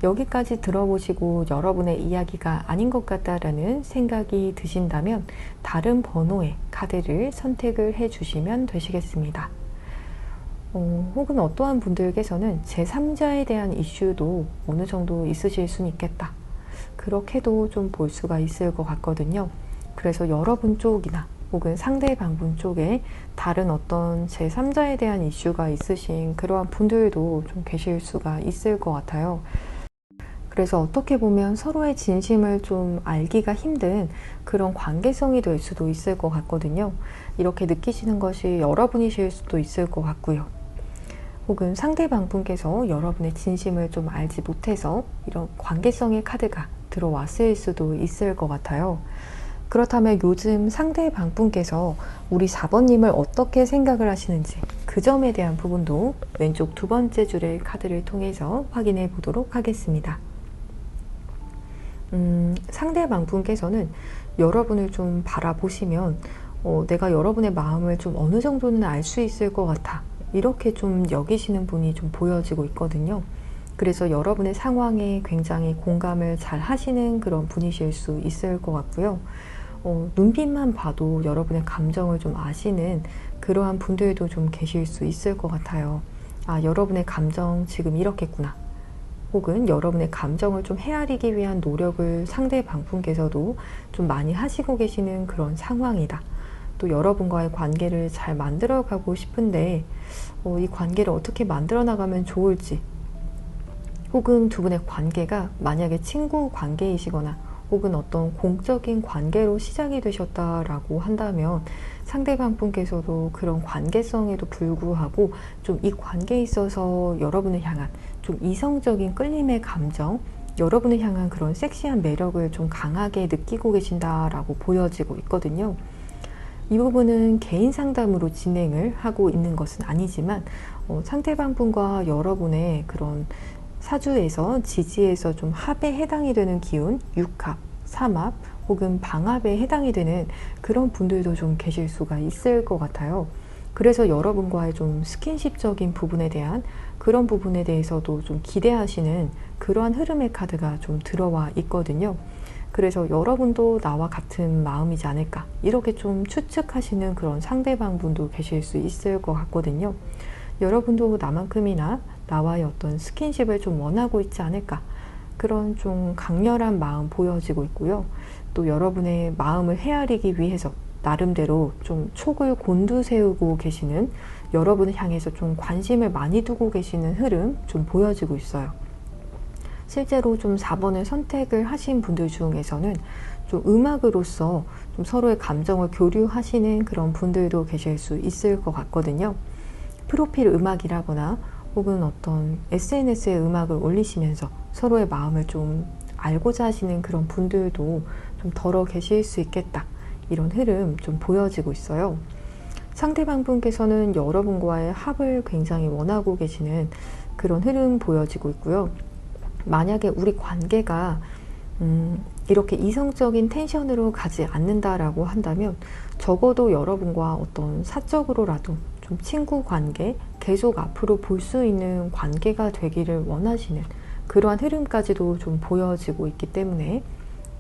여기까지 들어보시고 여러분의 이야기가 아닌 것 같다라는 생각이 드신다면 다른 번호의 카드를 선택을 해 주시면 되시겠습니다. 혹은 어떠한 분들께서는 제3자에 대한 이슈도 어느 정도 있으실 수는 있겠다. 그렇게도 좀 볼 수가 있을 것 같거든요. 그래서 여러분 쪽이나 혹은 상대방 분 쪽에 다른 어떤 제3자에 대한 이슈가 있으신 그러한 분들도 좀 계실 수가 있을 것 같아요. 그래서 어떻게 보면 서로의 진심을 좀 알기가 힘든 그런 관계성이 될 수도 있을 것 같거든요. 이렇게 느끼시는 것이 여러분이실 수도 있을 것 같고요. 혹은 상대방 분께서 여러분의 진심을 좀 알지 못해서 이런 관계성의 카드가 들어왔을 수도 있을 것 같아요. 그렇다면 요즘 상대방 분께서 우리 4번님을 어떻게 생각을 하시는지 그 점에 대한 부분도 왼쪽 두 번째 줄의 카드를 통해서 확인해 보도록 하겠습니다. 상대방 분께서는 여러분을 좀 바라보시면 내가 여러분의 마음을 좀 어느 정도는 알 수 있을 것 같아, 이렇게 좀 여기시는 분이 좀 보여지고 있거든요. 그래서 여러분의 상황에 굉장히 공감을 잘 하시는 그런 분이실 수 있을 것 같고요. 눈빛만 봐도 여러분의 감정을 좀 아시는 그러한 분들도 좀 계실 수 있을 것 같아요. 아, 여러분의 감정 지금 이렇겠구나. 혹은 여러분의 감정을 좀 헤아리기 위한 노력을 상대방 분께서도 좀 많이 하시고 계시는 그런 상황이다. 또 여러분과의 관계를 잘 만들어가고 싶은데 이 관계를 어떻게 만들어 나가면 좋을지, 혹은 두 분의 관계가 만약에 친구 관계이시거나 혹은 어떤 공적인 관계로 시작이 되셨다라고 한다면 상대방 분께서도 그런 관계성에도 불구하고 좀 이 관계에 있어서 여러분을 향한 좀 이성적인 끌림의 감정, 여러분을 향한 그런 섹시한 매력을 좀 강하게 느끼고 계신다라고 보여지고 있거든요. 이 부분은 개인 상담으로 진행을 하고 있는 것은 아니지만 상대방 분과 여러분의 그런 사주에서 지지에서 좀 합에 해당이 되는 기운, 육합, 삼합 혹은 방합에 해당이 되는 그런 분들도 좀 계실 수가 있을 것 같아요. 그래서 여러분과의 좀 스킨십적인 부분에 대한 그런 부분에 대해서도 좀 기대하시는 그러한 흐름의 카드가 좀 들어와 있거든요. 그래서 여러분도 나와 같은 마음이지 않을까, 이렇게 좀 추측하시는 그런 상대방 분도 계실 수 있을 것 같거든요. 여러분도 나만큼이나 나와의 어떤 스킨십을 좀 원하고 있지 않을까, 그런 좀 강렬한 마음 보여지고 있고요. 또 여러분의 마음을 헤아리기 위해서 나름대로 좀 촉을 곤두세우고 계시는, 여러분을 향해서 좀 관심을 많이 두고 계시는 흐름 좀 보여지고 있어요. 실제로 좀 4번을 선택을 하신 분들 중에서는 좀 음악으로서 좀 서로의 감정을 교류하시는 그런 분들도 계실 수 있을 것 같거든요. 프로필 음악이라거나 혹은 어떤 SNS에 음악을 올리시면서 서로의 마음을 좀 알고자 하시는 그런 분들도 좀 덜어 계실 수 있겠다, 이런 흐름 좀 보여지고 있어요. 상대방 분께서는 여러분과의 합을 굉장히 원하고 계시는 그런 흐름 보여지고 있고요. 만약에 우리 관계가 이렇게 이성적인 텐션으로 가지 않는다라고 한다면 적어도 여러분과 어떤 사적으로라도 좀 친구 관계, 계속 앞으로 볼 수 있는 관계가 되기를 원하시는 그러한 흐름까지도 좀 보여지고 있기 때문에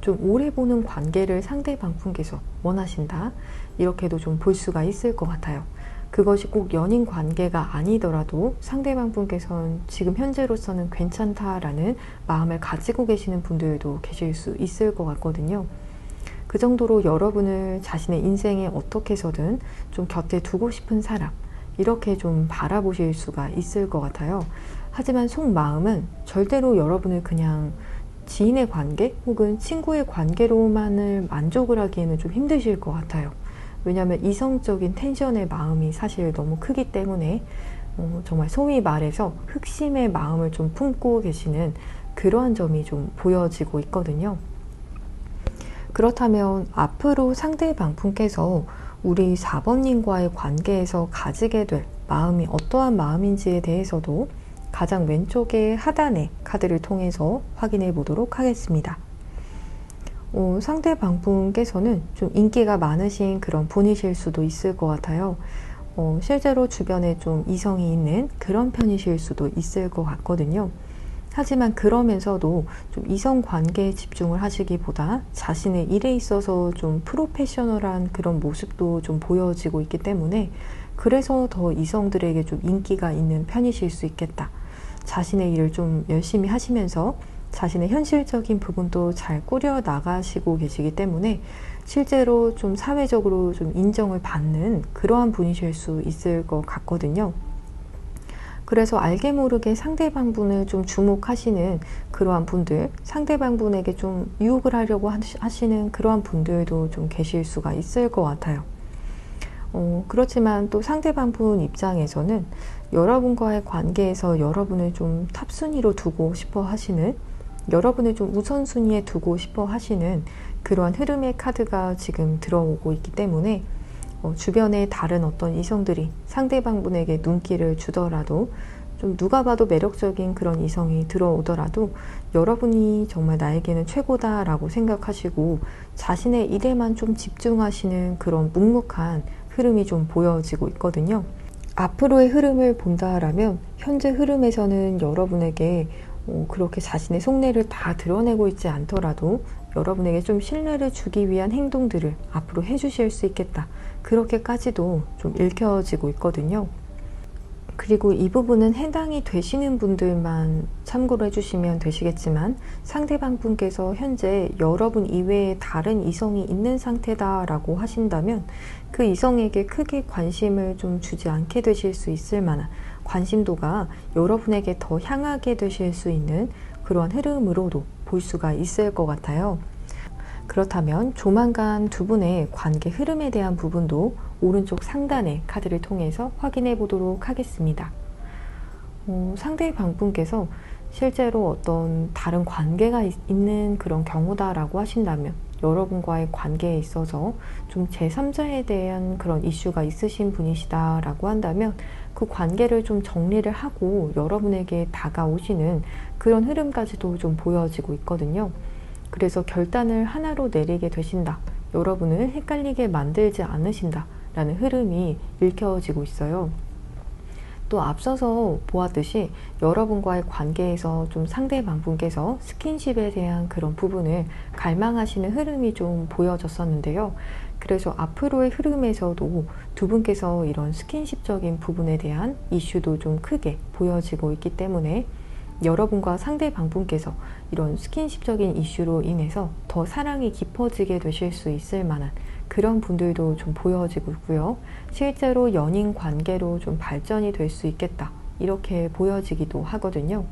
좀 오래 보는 관계를 상대방 분께서 원하신다, 이렇게도 좀 볼 수가 있을 것 같아요. 그것이 꼭 연인 관계가 아니더라도 상대방 분께서는 지금 현재로서는 괜찮다라는 마음을 가지고 계시는 분들도 계실 수 있을 것 같거든요. 그 정도로 여러분을 자신의 인생에 어떻게 해서든 좀 곁에 두고 싶은 사람, 이렇게 좀 바라보실 수가 있을 것 같아요. 하지만 속마음은 절대로 여러분을 그냥 지인의 관계 혹은 친구의 관계로만을 만족을 하기에는 좀 힘드실 것 같아요. 왜냐하면 이성적인 텐션의 마음이 사실 너무 크기 때문에 정말 소위 말해서 흑심의 마음을 좀 품고 계시는 그러한 점이 좀 보여지고 있거든요. 그렇다면 앞으로 상대방 분께서 우리 4번님과의 관계에서 가지게 될 마음이 어떠한 마음인지에 대해서도 가장 왼쪽의 하단의 카드를 통해서 확인해 보도록 하겠습니다. 상대방분께서는 좀 인기가 많으신 그런 분이실 수도 있을 것 같아요. 실제로 주변에 좀 이성이 있는 그런 편이실 수도 있을 것 같거든요. 하지만 그러면서도 좀 이성 관계에 집중을 하시기보다 자신의 일에 있어서 좀 프로페셔널한 그런 모습도 좀 보여지고 있기 때문에 그래서 더 이성들에게 좀 인기가 있는 편이실 수 있겠다. 자신의 일을 좀 열심히 하시면서 자신의 현실적인 부분도 잘 꾸려 나가시고 계시기 때문에 실제로 좀 사회적으로 좀 인정을 받는 그러한 분이실 수 있을 것 같거든요. 그래서 알게 모르게 상대방분을 좀 주목하시는 그러한 분들, 상대방분에게 좀 유혹을 하려고 하시는 그러한 분들도 좀 계실 수가 있을 것 같아요. 그렇지만 또 상대방분 입장에서는 여러분과의 관계에서 여러분을 좀 탑순위로 두고 싶어 하시는, 여러분을 좀 우선순위에 두고 싶어 하시는 그러한 흐름의 카드가 지금 들어오고 있기 때문에 주변의 다른 어떤 이성들이 상대방분에게 눈길을 주더라도 좀 누가 봐도 매력적인 그런 이성이 들어오더라도 여러분이 정말 나에게는 최고다라고 생각하시고 자신의 일에만 좀 집중하시는 그런 묵묵한 흐름이 좀 보여지고 있거든요. 앞으로의 흐름을 본다라면 현재 흐름에서는 여러분에게 그렇게 자신의 속내를 다 드러내고 있지 않더라도 여러분에게 좀 신뢰를 주기 위한 행동들을 앞으로 해주실 수 있겠다. 그렇게까지도 좀 읽혀지고 있거든요. 그리고 이 부분은 해당이 되시는 분들만 참고를 해주시면 되시겠지만 상대방 분께서 현재 여러분 이외에 다른 이성이 있는 상태다라고 하신다면 그 이성에게 크게 관심을 좀 주지 않게 되실 수 있을 만한 관심도가 여러분에게 더 향하게 되실 수 있는 그러한 흐름으로도 볼 수가 있을 것 같아요. 그렇다면 조만간 두 분의 관계 흐름에 대한 부분도 오른쪽 상단의 카드를 통해서 확인해 보도록 하겠습니다. 상대방분께서 실제로 어떤 다른 관계가 있는 그런 경우다라고 하신다면 여러분과의 관계에 있어서 좀 제3자에 대한 그런 이슈가 있으신 분이시다라고 한다면 그 관계를 좀 정리를 하고 여러분에게 다가오시는 그런 흐름까지도 좀 보여지고 있거든요. 그래서 결단을 하나로 내리게 되신다. 여러분을 헷갈리게 만들지 않으신다. 라는 흐름이 읽혀지고 있어요. 또 앞서서 보았듯이 여러분과의 관계에서 좀 상대방분께서 스킨십에 대한 그런 부분을 갈망하시는 흐름이 좀 보여졌었는데요. 그래서 앞으로의 흐름에서도 두 분께서 이런 스킨십적인 부분에 대한 이슈도 좀 크게 보여지고 있기 때문에 여러분과 상대방분께서 이런 스킨십적인 이슈로 인해서 더 사랑이 깊어지게 되실 수 있을 만한 그런 분들도 좀 보여지고 있고요. 실제로 연인 관계로 좀 발전이 될 수 있겠다. 이렇게 보여지기도 하거든요.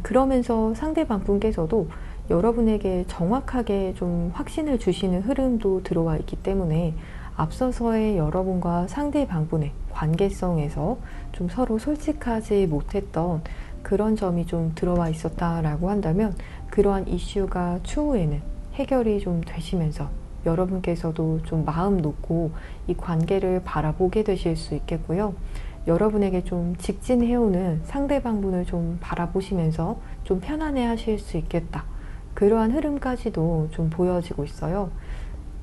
그러면서 상대방분께서도 여러분에게 정확하게 좀 확신을 주시는 흐름도 들어와 있기 때문에 앞서서의 여러분과 상대방분의 관계성에서 좀 서로 솔직하지 못했던 그런 점이 좀 들어와 있었다라고 한다면 그러한 이슈가 추후에는 해결이 좀 되시면서 여러분께서도 좀 마음 놓고 이 관계를 바라보게 되실 수 있겠고요. 여러분에게 좀 직진해오는 상대방분을 좀 바라보시면서 좀 편안해 하실 수 있겠다. 그러한 흐름까지도 좀 보여지고 있어요.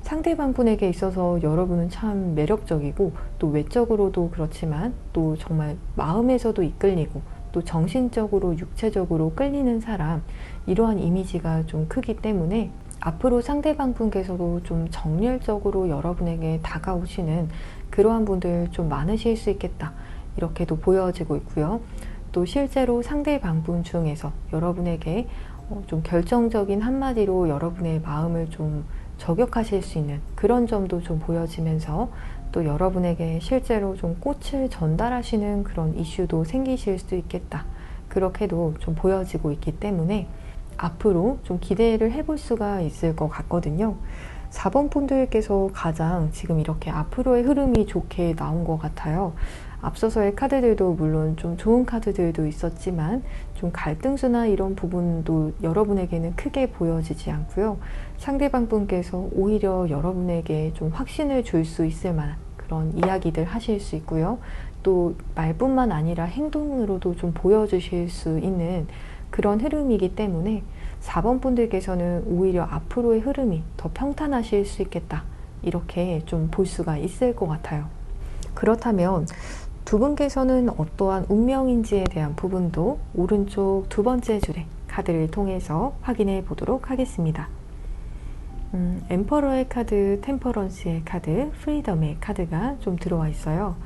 상대방분에게 있어서 여러분은 참 매력적이고 또 외적으로도 그렇지만 또 정말 마음에서도 이끌리고 또 정신적으로 육체적으로 끌리는 사람, 이러한 이미지가 좀 크기 때문에 앞으로 상대방분께서도 좀 정열적으로 여러분에게 다가오시는 그러한 분들 좀 많으실 수 있겠다. 이렇게도 보여지고 있고요. 또 실제로 상대방분 중에서 여러분에게 좀 결정적인 한마디로 여러분의 마음을 좀 저격하실 수 있는 그런 점도 좀 보여지면서 또 여러분에게 실제로 좀 꽃을 전달하시는 그런 이슈도 생기실 수 있겠다. 그렇게도 좀 보여지고 있기 때문에 앞으로 좀 기대를 해볼 수가 있을 것 같거든요. 4번 분들께서 가장 지금 이렇게 앞으로의 흐름이 좋게 나온 것 같아요. 앞서서의 카드들도 물론 좀 좋은 카드들도 있었지만 좀 갈등수나 이런 부분도 여러분에게는 크게 보여지지 않고요. 상대방 분께서 오히려 여러분에게 좀 확신을 줄 수 있을 만한 그런 이야기들 하실 수 있고요. 또 말뿐만 아니라 행동으로도 좀 보여주실 수 있는 그런 흐름이기 때문에 4번 분들께서는 오히려 앞으로의 흐름이 더 평탄하실 수 있겠다, 이렇게 좀 볼 수가 있을 것 같아요. 그렇다면 두 분께서는 어떠한 운명인지에 대한 부분도 오른쪽 두 번째 줄의 카드를 통해서 확인해 보도록 하겠습니다. 엠퍼러의 카드, 템퍼런스의 카드, 프리덤의 카드가 좀 들어와 있어요.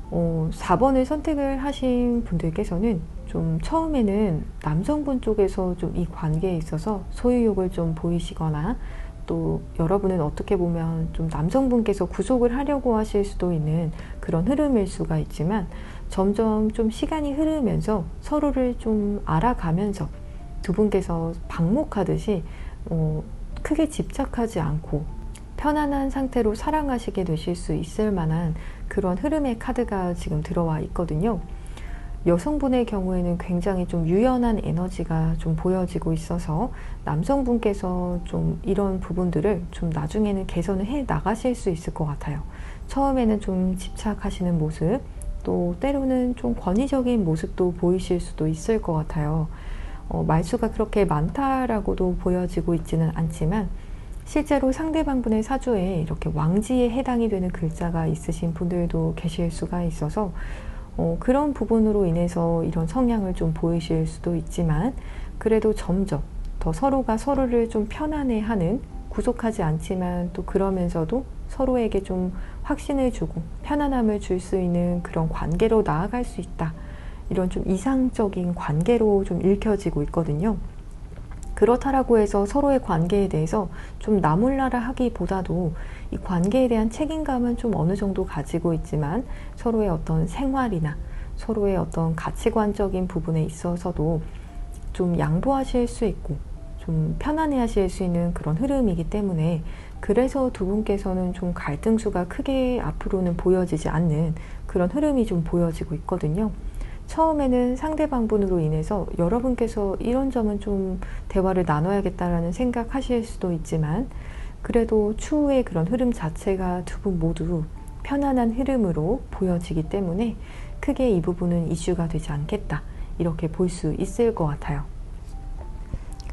4번을 선택을 하신 분들께서는 좀 처음에는 남성분 쪽에서 좀 이 관계에 있어서 소유욕을 좀 보이시거나, 또 여러분은 어떻게 보면 좀 남성분께서 구속을 하려고 하실 수도 있는 그런 흐름일 수가 있지만, 점점 좀 시간이 흐르면서 서로를 좀 알아가면서 두 분께서 방목하듯이 크게 집착하지 않고 편안한 상태로 사랑하시게 되실 수 있을 만한 그런 흐름의 카드가 지금 들어와 있거든요. 여성분의 경우에는 굉장히 좀 유연한 에너지가 좀 보여지고 있어서 남성분께서 좀 이런 부분들을 좀 나중에는 개선을 해 나가실 수 있을 것 같아요. 처음에는 좀 집착하시는 모습, 또 때로는 좀 권위적인 모습도 보이실 수도 있을 것 같아요. 말수가 그렇게 많다라고도 보여지고 있지는 않지만, 실제로 상대방분의 사주에 이렇게 왕지에 해당이 되는 글자가 있으신 분들도 계실 수가 있어서 그런 부분으로 인해서 이런 성향을 좀 보이실 수도 있지만, 그래도 점점 더 서로가 서로를 좀 편안해하는, 구속하지 않지만 또 그러면서도 서로에게 좀 확신을 주고 편안함을 줄 수 있는 그런 관계로 나아갈 수 있다, 이런 좀 이상적인 관계로 좀 읽혀지고 있거든요. 그렇다라고 해서 서로의 관계에 대해서 좀 나몰라라 하기보다도 이 관계에 대한 책임감은 좀 어느 정도 가지고 있지만, 서로의 어떤 생활이나 서로의 어떤 가치관적인 부분에 있어서도 좀 양보하실 수 있고 좀 편안해 하실 수 있는 그런 흐름이기 때문에, 그래서 두 분께서는 좀 갈등수가 크게 앞으로는 보여지지 않는 그런 흐름이 좀 보여지고 있거든요. 처음에는 상대방분으로 인해서 여러분께서 이런 점은 좀 대화를 나눠야겠다라는 생각하실 수도 있지만, 그래도 추후의 그런 흐름 자체가 두 분 모두 편안한 흐름으로 보여지기 때문에 크게 이 부분은 이슈가 되지 않겠다, 이렇게 볼 수 있을 것 같아요.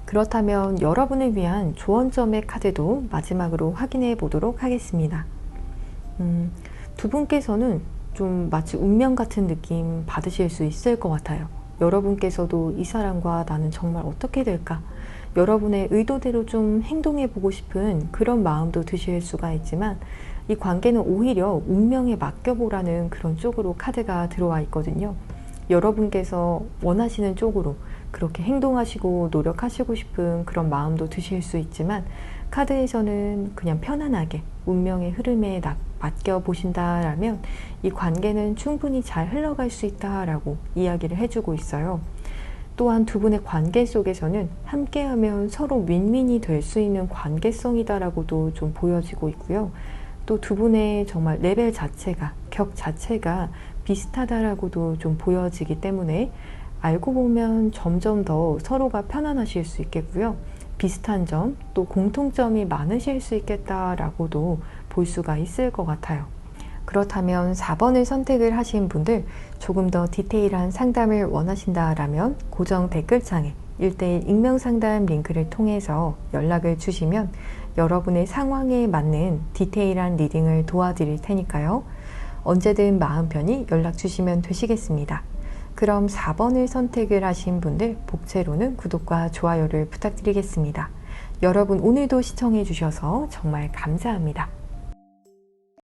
그렇다면 여러분을 위한 조언점의 카드도 마지막으로 확인해 보도록 하겠습니다. 두 분께서는 좀 마치 운명 같은 느낌 받으실 수 있을 것 같아요. 여러분께서도 이 사람과 나는 정말 어떻게 될까? 여러분의 의도대로 좀 행동해 보고 싶은 그런 마음도 드실 수가 있지만, 이 관계는 오히려 운명에 맡겨보라는 그런 쪽으로 카드가 들어와 있거든요. 여러분께서 원하시는 쪽으로 그렇게 행동하시고 노력하시고 싶은 그런 마음도 드실 수 있지만, 카드에서는 그냥 편안하게 운명의 흐름에 맡겨보신다라면 이 관계는 충분히 잘 흘러갈 수 있다라고 이야기를 해주고 있어요. 또한 두 분의 관계 속에서는 함께하면 서로 윈윈이 될 수 있는 관계성이다라고도 좀 보여지고 있고요. 또 두 분의 정말 레벨 자체가, 격 자체가 비슷하다라고도 좀 보여지기 때문에 알고 보면 점점 더 서로가 편안하실 수 있겠고요. 비슷한 점, 또 공통점이 많으실 수 있겠다라고도 볼 수가 있을 것 같아요. 그렇다면 4번을 선택을 하신 분들, 조금 더 디테일한 상담을 원하신다라면 고정 댓글창에 1:1 익명상담 링크를 통해서 연락을 주시면 여러분의 상황에 맞는 디테일한 리딩을 도와드릴 테니까요. 언제든 마음 편히 연락 주시면 되시겠습니다. 그럼 4번을 선택을 하신 분들, 복채로는 구독과 좋아요를 부탁드리겠습니다. 여러분 오늘도 시청해 주셔서 정말 감사합니다.